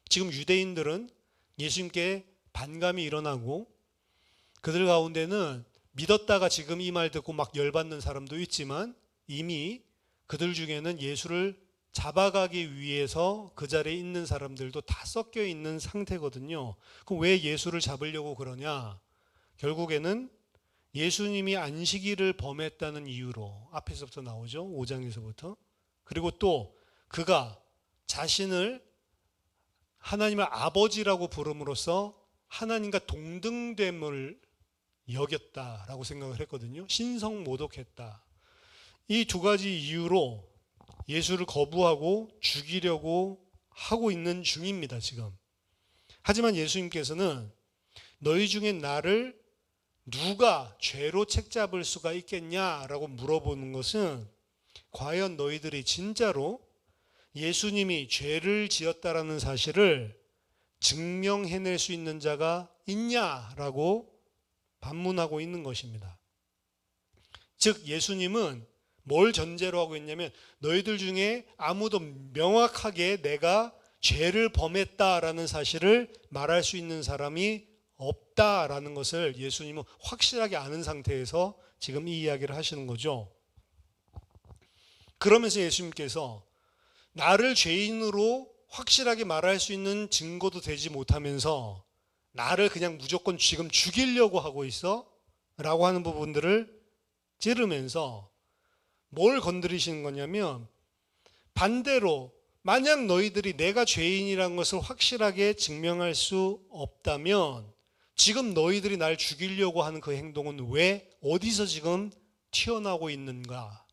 지금 유대인들은 예수님께 반감이 일어나고 그들 가운데는 믿었다가 지금 이 말 듣고 막 열받는 사람도 있지만 이미 그들 중에는 예수를 잡아가기 위해서 그 자리에 있는 사람들도 다 섞여 있는 상태거든요. 그럼 왜 예수를 잡으려고 그러냐? 결국에는 예수님이 안식일을 범했다는 이유로 앞에서부터 나오죠. 5장에서부터. 그리고 또 그가 자신을 하나님의 아버지라고 부름으로써 하나님과 동등됨을 여겼다라고 생각을 했거든요. 신성모독했다. 이 두 가지 이유로 예수를 거부하고 죽이려고 하고 있는 중입니다, 지금. 하지만 예수님께서는 너희 중에 나를 누가 죄로 책잡을 수가 있겠냐라고 물어보는 것은 과연 너희들이 진짜로 예수님이 죄를 지었다라는 사실을 증명해낼 수 있는 자가 있냐라고 반문하고 있는 것입니다. 즉 예수님은 뭘 전제로 하고 있냐면 너희들 중에 아무도 명확하게 내가 죄를 범했다라는 사실을 말할 수 있는 사람이 없다라는 것을 예수님은 확실하게 아는 상태에서 지금 이 이야기를 하시는 거죠. 그러면서 예수님께서 나를 죄인으로 확실하게 말할 수 있는 증거도 되지 못하면서 나를 그냥 무조건 지금 죽이려고 하고 있어? 라고 하는 부분들을 찌르면서 뭘 건드리시는 거냐면 반대로 만약 너희들이 내가 죄인이라는 것을 확실하게 증명할 수 없다면 지금 너희들이 날 죽이려고 하는 그 행동은 왜 어디서 지금 튀어나오고 있는가?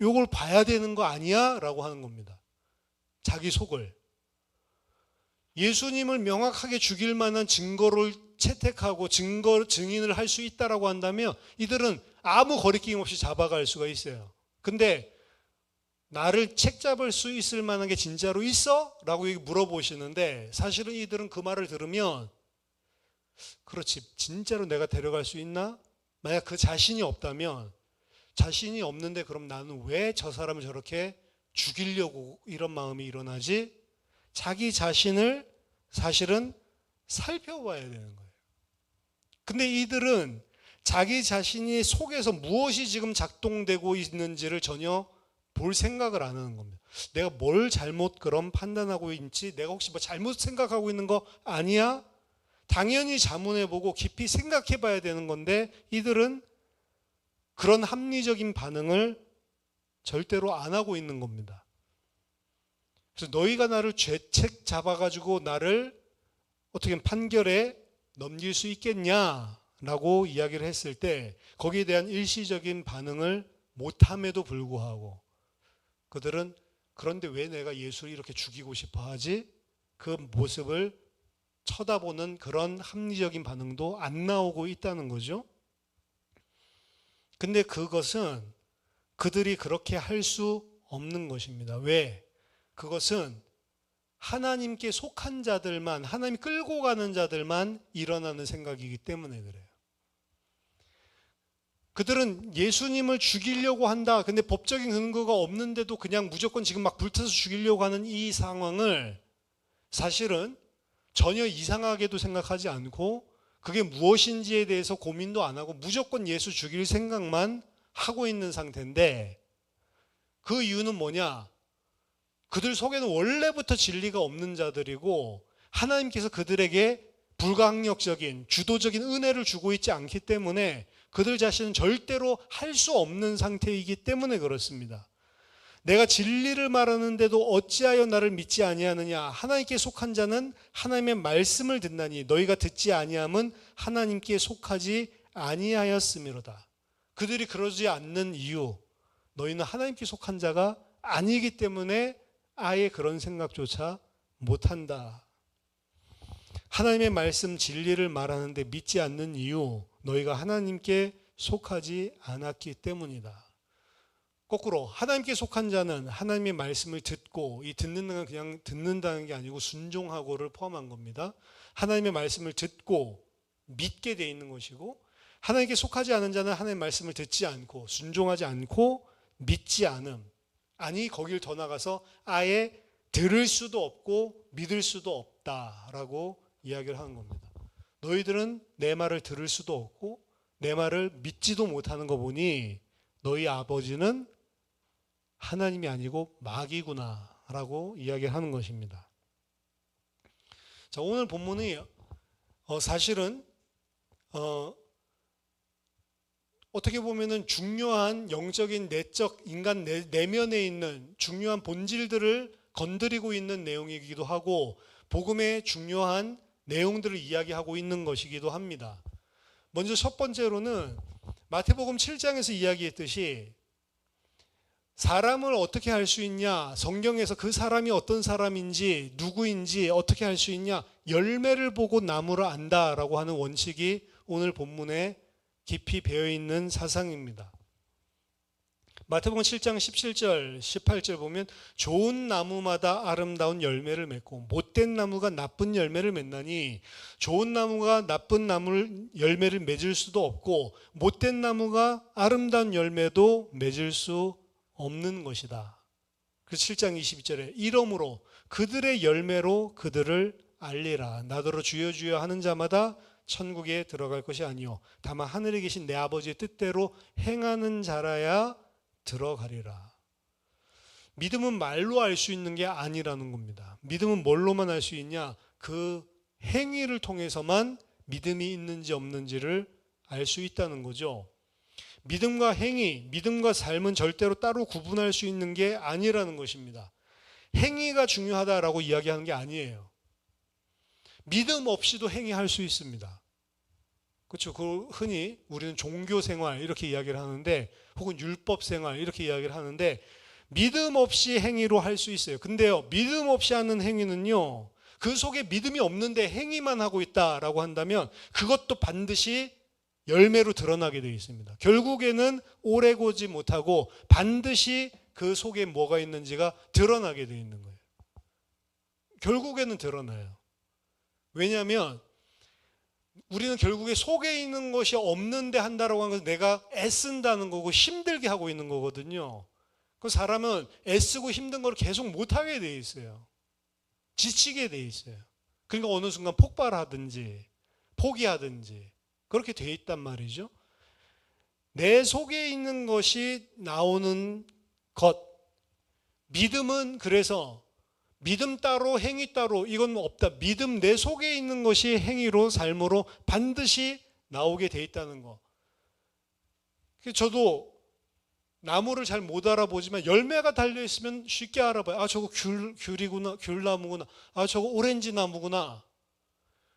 이걸 봐야 되는 거 아니야? 라고 하는 겁니다. 자기 속을. 예수님을 명확하게 죽일 만한 증거를 채택하고 증인을 할 수 있다라고 한다면 이들은 아무 거리낌 없이 잡아갈 수가 있어요. 근데 나를 책잡을 수 있을 만한 게 진짜로 있어? 라고 물어보시는데 사실은 이들은 그 말을 들으면 그렇지, 진짜로 내가 데려갈 수 있나? 만약 그 자신이 없다면 자신이 없는데 그럼 나는 왜 저 사람을 저렇게 죽이려고 이런 마음이 일어나지? 자기 자신을 사실은 살펴봐야 되는 거예요. 근데 이들은 자기 자신이 속에서 무엇이 지금 작동되고 있는지를 전혀 볼 생각을 안 하는 겁니다. 내가 뭘 잘못 그럼 판단하고 있지? 내가 혹시 뭐 잘못 생각하고 있는 거 아니야? 당연히 자문해보고 깊이 생각해봐야 되는 건데 이들은 그런 합리적인 반응을 절대로 안 하고 있는 겁니다. 그래서 너희가 나를 죄책 잡아가지고 나를 어떻게 판결에 넘길 수 있겠냐라고 이야기를 했을 때 거기에 대한 일시적인 반응을 못함에도 불구하고 그들은 그런데 왜 내가 예수를 이렇게 죽이고 싶어 하지? 그 모습을 쳐다보는 그런 합리적인 반응도 안 나오고 있다는 거죠. 근데 그것은 그들이 그렇게 할 수 없는 것입니다. 왜? 그것은 하나님께 속한 자들만, 하나님 끌고 가는 자들만 일어나는 생각이기 때문에 그래요. 그들은 예수님을 죽이려고 한다. 근데 법적인 근거가 없는데도 그냥 무조건 지금 막 불태서 죽이려고 하는 이 상황을 사실은 전혀 이상하게도 생각하지 않고 그게 무엇인지에 대해서 고민도 안 하고 무조건 예수 죽일 생각만 하고 있는 상태인데 그 이유는 뭐냐? 그들 속에는 원래부터 진리가 없는 자들이고 하나님께서 그들에게 불가항력적인 주도적인 은혜를 주고 있지 않기 때문에 그들 자신은 절대로 할 수 없는 상태이기 때문에 그렇습니다. 내가 진리를 말하는데도 어찌하여 나를 믿지 아니하느냐. 하나님께 속한 자는 하나님의 말씀을 듣나니 너희가 듣지 아니함은 하나님께 속하지 아니하였음이로다. 그들이 그러지 않는 이유, 너희는 하나님께 속한 자가 아니기 때문에 아예 그런 생각조차 못한다. 하나님의 말씀 진리를 말하는데 믿지 않는 이유, 너희가 하나님께 속하지 않았기 때문이다. 거꾸로 하나님께 속한 자는 하나님의 말씀을 듣고, 이 듣는 건 그냥 듣는다는 게 아니고 순종하고를 포함한 겁니다. 하나님의 말씀을 듣고 믿게 돼 있는 것이고, 하나님께 속하지 않은 자는 하나님의 말씀을 듣지 않고 순종하지 않고 믿지 않음. 아니 거길 더 나가서 아예 들을 수도 없고 믿을 수도 없다라고 이야기를 하는 겁니다. 너희들은 내 말을 들을 수도 없고 내 말을 믿지도 못하는 거 보니 너희 아버지는 하나님이 아니고 마귀구나 라고 이야기를 하는 것입니다. 자, 오늘 본문이 사실은 어떻게 보면은 중요한 영적인 내적 인간 내면에 있는 중요한 본질들을 건드리고 있는 내용이기도 하고 복음의 중요한 내용들을 이야기하고 있는 것이기도 합니다. 먼저 첫 번째로는 마태복음 7장에서 이야기했듯이 사람을 어떻게 할 수 있냐, 성경에서 그 사람이 어떤 사람인지 누구인지 어떻게 할 수 있냐, 열매를 보고 나무를 안다라고 하는 원칙이 오늘 본문에 깊이 배어있는 사상입니다. 마태복음 7장 17절 18절 보면 좋은 나무마다 아름다운 열매를 맺고 못된 나무가 나쁜 열매를 맺나니 좋은 나무가 나쁜 열매를 맺을 수도 없고 못된 나무가 아름다운 열매도 맺을 수 없는 것이다. 그래서 7장 22절에 이러므로 그들의 열매로 그들을 알리라. 나더러 주여 주여 하는 자마다 천국에 들어갈 것이 아니요 다만 하늘에 계신 내 아버지의 뜻대로 행하는 자라야 들어가리라. 믿음은 말로 알 수 있는 게 아니라는 겁니다. 믿음은 뭘로만 알 수 있냐? 그 행위를 통해서만 믿음이 있는지 없는지를 알 수 있다는 거죠. 믿음과 행위, 믿음과 삶은 절대로 따로 구분할 수 있는 게 아니라는 것입니다. 행위가 중요하다라고 이야기하는 게 아니에요. 믿음 없이도 행위할 수 있습니다. 그렇죠. 그 흔히 우리는 종교 생활 이렇게 이야기를 하는데 혹은 율법 생활 이렇게 이야기를 하는데 믿음 없이 행위로 할 수 있어요. 근데요, 믿음 없이 하는 행위는요, 그 속에 믿음이 없는데 행위만 하고 있다라고 한다면 그것도 반드시 열매로 드러나게 되어 있습니다. 결국에는 오래 고지 못하고 반드시 그 속에 뭐가 있는지가 드러나게 되어 있는 거예요. 결국에는 드러나요. 왜냐하면 우리는 결국에 속에 있는 것이 없는데 한다라고 하는 것은 내가 애쓴다는 거고 힘들게 하고 있는 거거든요. 그 사람은 애쓰고 힘든 걸 계속 못하게 돼 있어요. 지치게 돼 있어요. 그러니까 어느 순간 폭발하든지 포기하든지 그렇게 돼 있단 말이죠. 내 속에 있는 것이 나오는 것. 믿음은 그래서 믿음 따로 행위 따로 이건 없다. 믿음 내 속에 있는 것이 행위로 삶으로 반드시 나오게 돼 있다는 거. 저도 나무를 잘 못 알아보지만 열매가 달려 있으면 쉽게 알아봐요. 아, 저거 귤이구나, 귤나무구나. 아, 저거 오렌지 나무구나.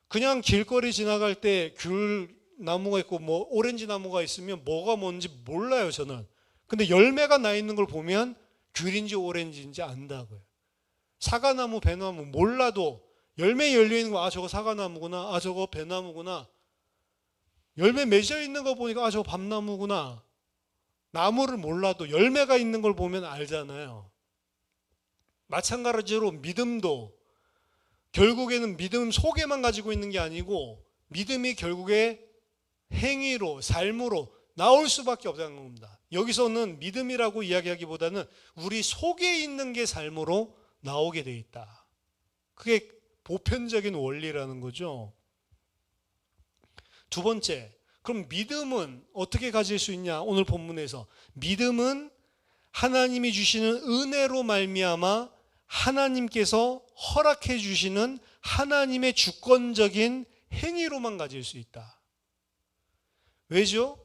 그냥 길거리 지나갈 때 귤나무가 있고 뭐 오렌지 나무가 있으면 뭐가 뭔지 몰라요, 저는. 근데 열매가 나 있는 걸 보면 귤인지 오렌지인지 안다고요. 사과나무, 배나무 몰라도 열매 열려 있는 거, 아, 저거 사과나무구나, 아, 저거 배나무구나. 열매 맺어 있는 거 보니까 아, 저거 밤나무구나. 나무를 몰라도 열매가 있는 걸 보면 알잖아요. 마찬가지로 믿음도 결국에는 믿음 속에만 가지고 있는 게 아니고 믿음이 결국에 행위로, 삶으로 나올 수밖에 없다는 겁니다. 여기서는 믿음이라고 이야기하기보다는 우리 속에 있는 게 삶으로 나오게 돼 있다. 그게 보편적인 원리라는 거죠. 두 번째, 그럼 믿음은 어떻게 가질 수 있냐? 오늘 본문에서 믿음은 하나님이 주시는 은혜로 말미암아 하나님께서 허락해 주시는 하나님의 주권적인 행위로만 가질 수 있다. 왜죠?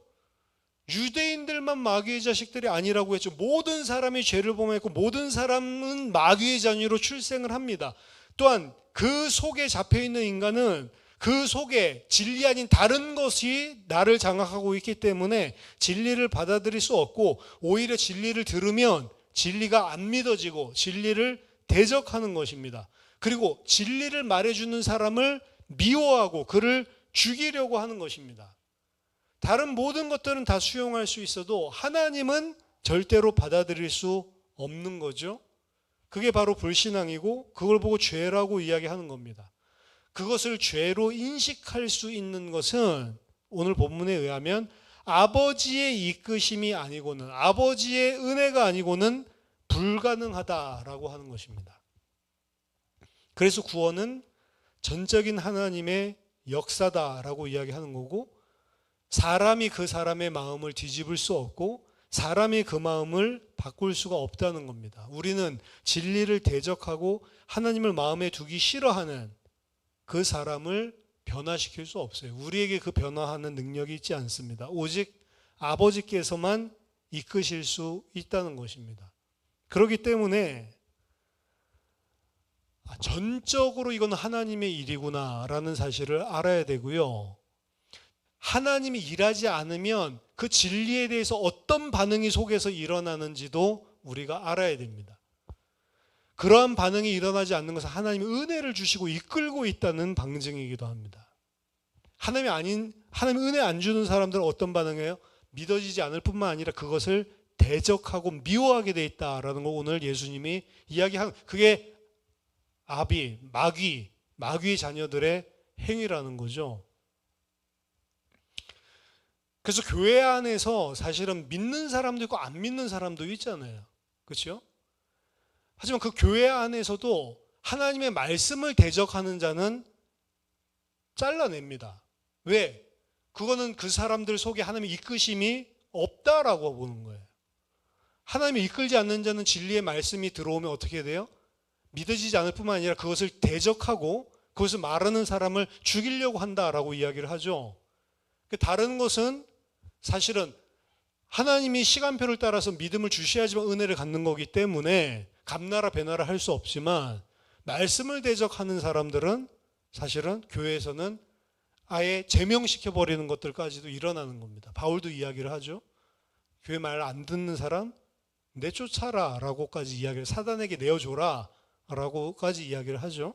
유대인들만 마귀의 자식들이 아니라고 했죠. 모든 사람이 죄를 범했고 모든 사람은 마귀의 자녀로 출생을 합니다. 또한 그 속에 잡혀있는 인간은 그 속에 진리 아닌 다른 것이 나를 장악하고 있기 때문에 진리를 받아들일 수 없고, 오히려 진리를 들으면 진리가 안 믿어지고 진리를 대적하는 것입니다. 그리고 진리를 말해주는 사람을 미워하고 그를 죽이려고 하는 것입니다. 다른 모든 것들은 다 수용할 수 있어도 하나님은 절대로 받아들일 수 없는 거죠. 그게 바로 불신앙이고 그걸 보고 죄라고 이야기하는 겁니다. 그것을 죄로 인식할 수 있는 것은 오늘 본문에 의하면 아버지의 이끄심이 아니고는, 아버지의 은혜가 아니고는 불가능하다라고 하는 것입니다. 그래서 구원은 전적인 하나님의 역사다라고 이야기하는 거고, 사람이 그 사람의 마음을 뒤집을 수 없고 사람이 그 마음을 바꿀 수가 없다는 겁니다. 우리는 진리를 대적하고 하나님을 마음에 두기 싫어하는 그 사람을 변화시킬 수 없어요. 우리에게 그 변화하는 능력이 있지 않습니다. 오직 아버지께서만 이끄실 수 있다는 것입니다. 그렇기 때문에 전적으로 이건 하나님의 일이구나라는 사실을 알아야 되고요. 하나님이 일하지 않으면 그 진리에 대해서 어떤 반응이 속에서 일어나는지도 우리가 알아야 됩니다. 그러한 반응이 일어나지 않는 것은 하나님이 은혜를 주시고 이끌고 있다는 방증이기도 합니다. 하나님이 은혜 안 주는 사람들은 어떤 반응이에요? 믿어지지 않을 뿐만 아니라 그것을 대적하고 미워하게 돼 있다라는 거 오늘 예수님이 이야기한, 그게 마귀의 자녀들의 행위라는 거죠. 그래서 교회 안에서 사실은 믿는 사람도 있고 안 믿는 사람도 있잖아요. 그렇죠? 하지만 그 교회 안에서도 하나님의 말씀을 대적하는 자는 잘라냅니다. 왜? 그거는 그 사람들 속에 하나님의 이끄심이 없다라고 보는 거예요. 하나님이 이끌지 않는 자는 진리의 말씀이 들어오면 어떻게 돼요? 믿어지지 않을 뿐만 아니라 그것을 대적하고 그것을 말하는 사람을 죽이려고 한다라고 이야기를 하죠. 다른 것은 사실은 하나님이 시간표를 따라서 믿음을 주셔야지만 은혜를 갖는 거기 때문에 감나라 배나라 할 수 없지만, 말씀을 대적하는 사람들은 사실은 교회에서는 아예 제명시켜버리는 것들까지도 일어나는 겁니다. 바울도 이야기를 하죠. 교회 말 안 듣는 사람 내쫓아라 라고까지 이야기를, 사단에게 내어줘라 라고까지 이야기를 하죠.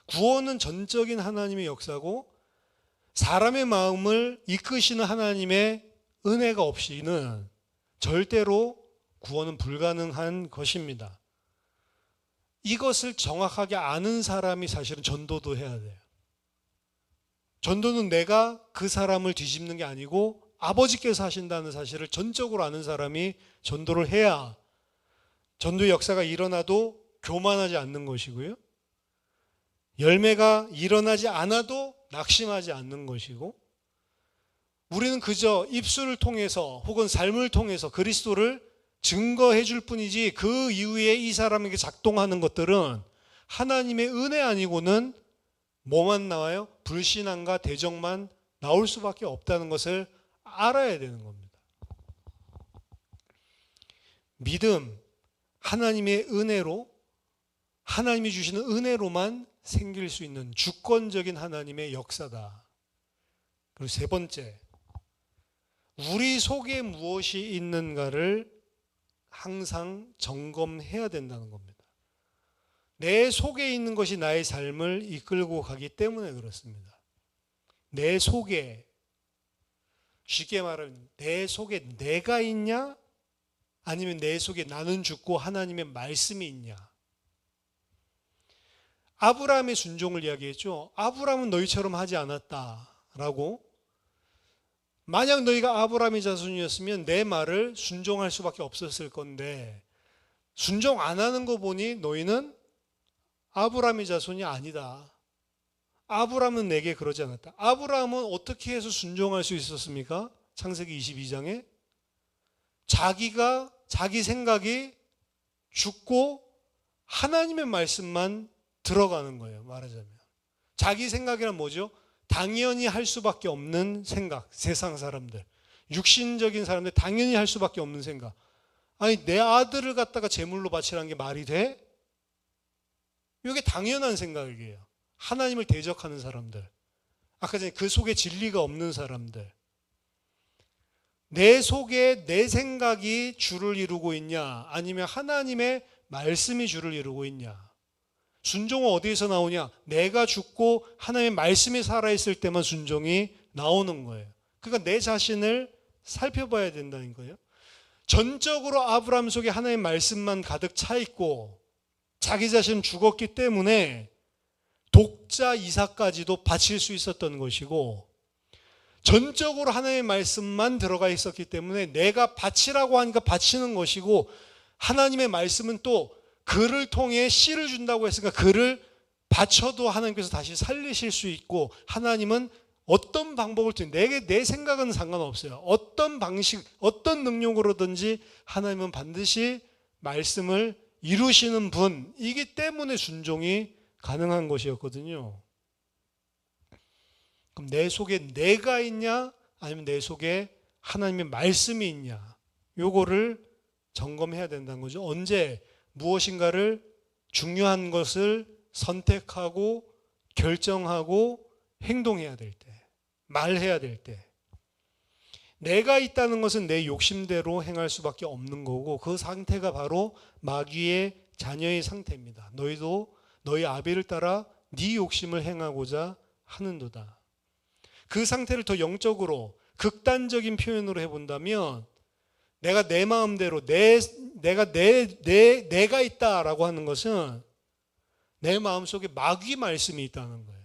구원은 전적인 하나님의 역사고 사람의 마음을 이끄시는 하나님의 은혜가 없이는 절대로 구원은 불가능한 것입니다. 이것을 정확하게 아는 사람이 사실은 전도도 해야 돼요. 전도는 내가 그 사람을 뒤집는 게 아니고 아버지께서 하신다는 사실을 전적으로 아는 사람이 전도를 해야 전도의 역사가 일어나도 교만하지 않는 것이고요. 열매가 일어나지 않아도 낙심하지 않는 것이고, 우리는 그저 입술을 통해서 혹은 삶을 통해서 그리스도를 증거해 줄 뿐이지 그 이후에 이 사람에게 작동하는 것들은 하나님의 은혜 아니고는 뭐만 나와요? 불신앙과 대적만 나올 수밖에 없다는 것을 알아야 되는 겁니다. 믿음, 하나님의 은혜로, 하나님이 주시는 은혜로만 생길 수 있는 주권적인 하나님의 역사다. 그리고 세 번째, 우리 속에 무엇이 있는가를 항상 점검해야 된다는 겁니다. 내 속에 있는 것이 나의 삶을 이끌고 가기 때문에 그렇습니다. 내 속에, 쉽게 말하면 내 속에 내가 있냐? 아니면 내 속에 나는 죽고 하나님의 말씀이 있냐? 아브라함의 순종을 이야기했죠. 아브라함은 너희처럼 하지 않았다라고. 만약 너희가 아브라함의 자손이었으면 내 말을 순종할 수밖에 없었을 건데 순종 안 하는 거 보니 너희는 아브라함의 자손이 아니다. 아브라함은 내게 그러지 않았다. 아브라함은 어떻게 해서 순종할 수 있었습니까? 창세기 22장에 자기 생각이 죽고 하나님의 말씀만 들어가는 거예요. 말하자면 자기 생각이란 뭐죠? 당연히 할 수밖에 없는 생각, 세상 사람들, 육신적인 사람들 당연히 할 수밖에 없는 생각. 아니, 내 아들을 갖다가 제물로 바치라는 게 말이 돼? 이게 당연한 생각이에요. 하나님을 대적하는 사람들, 아까 전에 그 속에 진리가 없는 사람들, 내 속에 내 생각이 주를 이루고 있냐, 아니면 하나님의 말씀이 주를 이루고 있냐. 순종은 어디에서 나오냐? 내가 죽고 하나님의 말씀이 살아있을 때만 순종이 나오는 거예요. 그러니까 내 자신을 살펴봐야 된다는 거예요. 전적으로 아브라함 속에 하나님의 말씀만 가득 차 있고 자기 자신은 죽었기 때문에 독자 이삭까지도 바칠 수 있었던 것이고, 전적으로 하나님의 말씀만 들어가 있었기 때문에 내가 바치라고 하니까 바치는 것이고, 하나님의 말씀은 또 그를 통해 씨를 준다고 했으니까 그를 바쳐도 하나님께서 다시 살리실 수 있고, 하나님은 어떤 방법을 통해, 내 생각은 상관없어요. 어떤 방식, 어떤 능력으로든지 하나님은 반드시 말씀을 이루시는 분이기 때문에 순종이 가능한 것이었거든요. 그럼 내 속에 내가 있냐, 아니면 내 속에 하나님의 말씀이 있냐, 요거를 점검해야 된다는 거죠. 언제 무엇인가를 중요한 것을 선택하고 결정하고 행동해야 될 때, 말해야 될 때. 내가 있다는 것은 내 욕심대로 행할 수밖에 없는 거고, 그 상태가 바로 마귀의 자녀의 상태입니다. 너희도 너희 아비를 따라 네 욕심을 행하고자 하는도다. 그 상태를 더 영적으로 극단적인 표현으로 해본다면, 내가 내 마음대로 내가 있다라고 하는 것은 내 마음속에 마귀의 말씀이 있다는 거예요.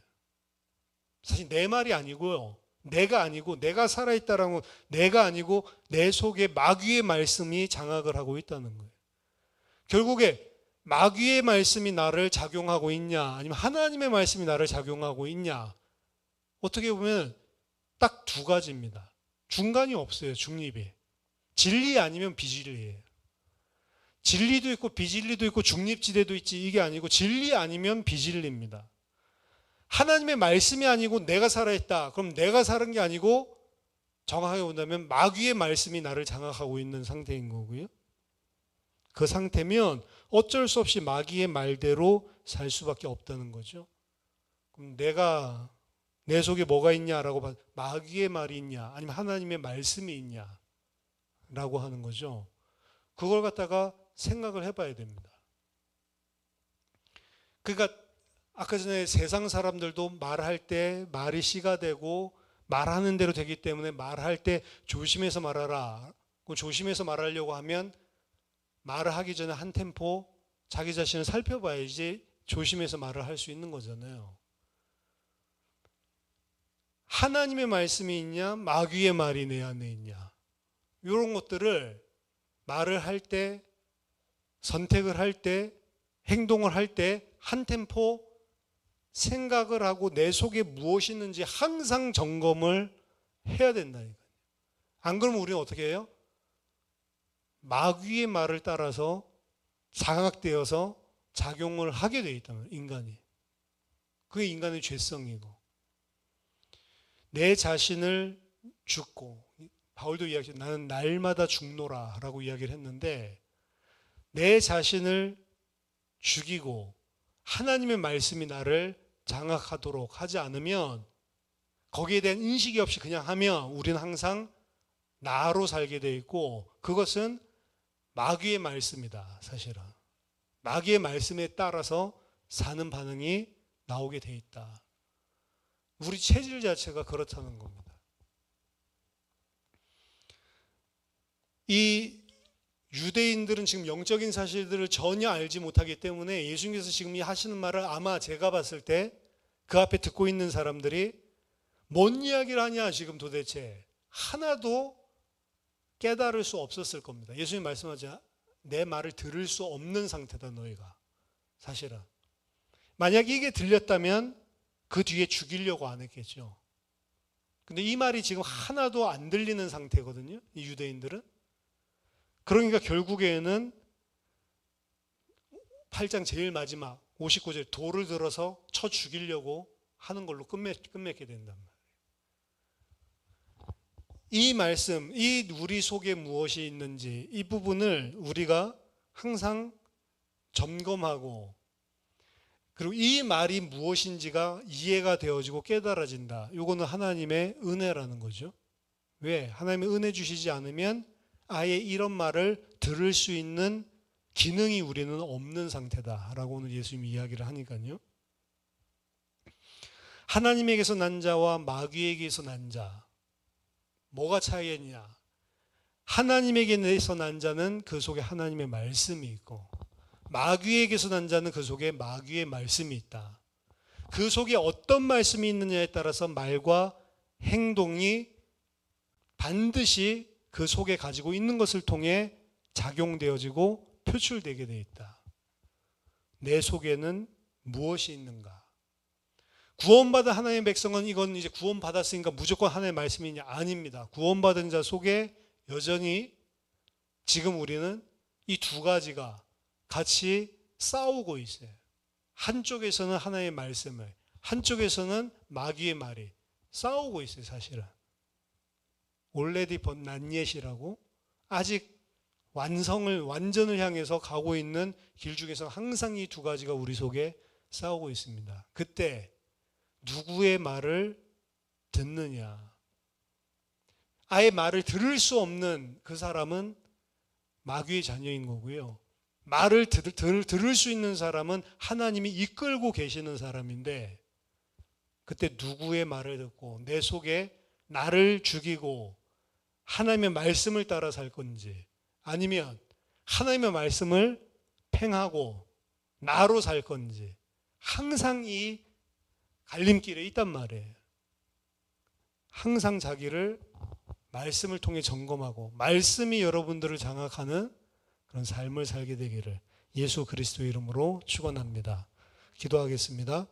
사실 내 말이 아니고요, 내가 아니고, 내가 살아있다라는 건 내가 아니고 내 속에 마귀의 말씀이 장악을 하고 있다는 거예요. 결국에 마귀의 말씀이 나를 작용하고 있냐, 아니면 하나님의 말씀이 나를 작용하고 있냐, 어떻게 보면 딱 두 가지입니다. 중간이 없어요. 중립이. 진리 아니면 비진리예요. 진리도 있고 비진리도 있고 중립지대도 있지, 이게 아니고 진리 아니면 비진리입니다. 하나님의 말씀이 아니고 내가 살아있다, 그럼 내가 사는 게 아니고 정확하게 본다면 마귀의 말씀이 나를 장악하고 있는 상태인 거고요. 그 상태면 어쩔 수 없이 마귀의 말대로 살 수밖에 없다는 거죠. 그럼 내가 내 속에 뭐가 있냐라고 봐, 마귀의 말이 있냐, 아니면 하나님의 말씀이 있냐 라고 하는 거죠. 그걸 갖다가 생각을 해봐야 됩니다. 그러니까 아까 전에 세상 사람들도 말할 때 말이 씨가 되고 말하는 대로 되기 때문에 말할 때 조심해서 말하라. 조심해서 말하려고 하면 말을 하기 전에 한 템포 자기 자신을 살펴봐야지 조심해서 말을 할 수 있는 거잖아요. 하나님의 말씀이 있냐, 마귀의 말이 내 안에 있냐, 이런 것들을 말을 할 때, 선택을 할 때, 행동을 할 때 한 템포 생각을 하고 내 속에 무엇이 있는지 항상 점검을 해야 된다니까요. 안 그러면 우리는 어떻게 해요? 마귀의 말을 따라서 장악되어서 작용을 하게 돼 있다는 거예요, 인간이. 그게 인간의 죄성이고, 내 자신을 죽고, 바울도 이야기했죠. 나는 날마다 죽노라 라고 이야기를 했는데, 내 자신을 죽이고 하나님의 말씀이 나를 장악하도록 하지 않으면, 거기에 대한 인식이 없이 그냥 하면 우리는 항상 나로 살게 돼 있고, 그것은 마귀의 말씀이다. 사실은 마귀의 말씀에 따라서 사는 반응이 나오게 돼 있다. 우리 체질 자체가 그렇다는 겁니다. 이 유대인들은 지금 영적인 사실들을 전혀 알지 못하기 때문에 예수님께서 지금 하시는 말을 아마 제가 봤을 때 그 앞에 듣고 있는 사람들이 뭔 이야기를 하냐 지금 도대체 하나도 깨달을 수 없었을 겁니다. 예수님 말씀하자, 내 말을 들을 수 없는 상태다 너희가. 사실은 만약 이게 들렸다면 그 뒤에 죽이려고 안 했겠죠. 근데 이 말이 지금 하나도 안 들리는 상태거든요, 이 유대인들은. 그러니까 결국에는 8장 제일 마지막 59절 돌을 들어서 쳐 죽이려고 하는 걸로 끝맺게 된단 말이에요. 이 말씀, 이 우리 속에 무엇이 있는지 이 부분을 우리가 항상 점검하고, 그리고 이 말이 무엇인지가 이해가 되어지고 깨달아진다. 이거는 하나님의 은혜라는 거죠. 왜? 하나님의 은혜 주시지 않으면 아예 이런 말을 들을 수 있는 기능이 우리는 없는 상태다라고 오늘 예수님이 이야기를 하니까요. 하나님에게서 난 자와 마귀에게서 난 자, 뭐가 차이겠냐? 하나님에게서 난 자는 그 속에 하나님의 말씀이 있고, 마귀에게서 난 자는 그 속에 마귀의 말씀이 있다. 그 속에 어떤 말씀이 있느냐에 따라서 말과 행동이 반드시 그 속에 가지고 있는 것을 통해 작용되어지고 표출되게 되어 있다. 내 속에는 무엇이 있는가? 구원받은 하나님의 백성은 이건 이제 구원받았으니까 무조건 하나님의 말씀이냐? 아닙니다. 구원받은 자 속에 여전히 지금 우리는 이 두 가지가 같이 싸우고 있어요. 한쪽에서는 하나님의 말씀을, 한쪽에서는 마귀의 말이 싸우고 있어요. 사실은 already but not yet이라고, 아직 완전을 향해서 가고 있는 길 중에서 항상 이 두 가지가 우리 속에 싸우고 있습니다. 그때 누구의 말을 듣느냐? 아예 말을 들을 수 없는 그 사람은 마귀의 자녀인 거고요. 말을 들을 수 있는 사람은 하나님이 이끌고 계시는 사람인데, 그때 누구의 말을 듣고 내 속에 나를 죽이고 하나님의 말씀을 따라 살 건지, 아니면 하나님의 말씀을 팽하고 나로 살 건지, 항상 이 갈림길에 있단 말이에요. 항상 자기를 말씀을 통해 점검하고 말씀이 여러분들을 장악하는 그런 삶을 살게 되기를 예수 그리스도의 이름으로 축원합니다. 기도하겠습니다.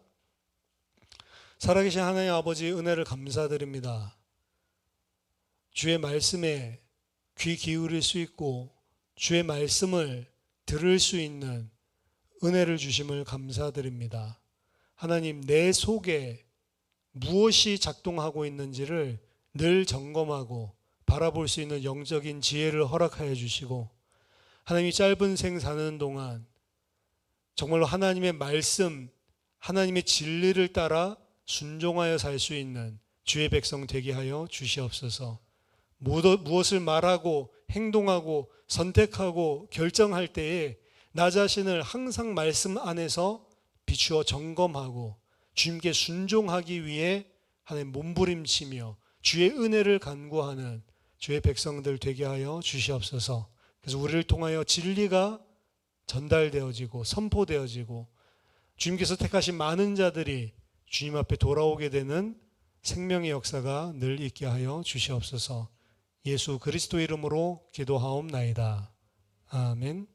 살아계신 하나님 아버지, 은혜를 감사드립니다. 주의 말씀에 귀 기울일 수 있고 주의 말씀을 들을 수 있는 은혜를 주심을 감사드립니다. 하나님, 내 속에 무엇이 작동하고 있는지를 늘 점검하고 바라볼 수 있는 영적인 지혜를 허락하여 주시고, 하나님이 짧은 생 사는 동안 정말로 하나님의 말씀, 하나님의 진리를 따라 순종하여 살 수 있는 주의 백성 되게 하여 주시옵소서. 무엇을 말하고 행동하고 선택하고 결정할 때에 나 자신을 항상 말씀 안에서 비추어 점검하고 주님께 순종하기 위해 하나님 몸부림치며 주의 은혜를 간구하는 주의 백성들 되게 하여 주시옵소서. 그래서 우리를 통하여 진리가 전달되어지고 선포되어지고 주님께서 택하신 많은 자들이 주님 앞에 돌아오게 되는 생명의 역사가 늘 있게 하여 주시옵소서. 예수 그리스도 이름으로 기도하옵나이다. 아멘.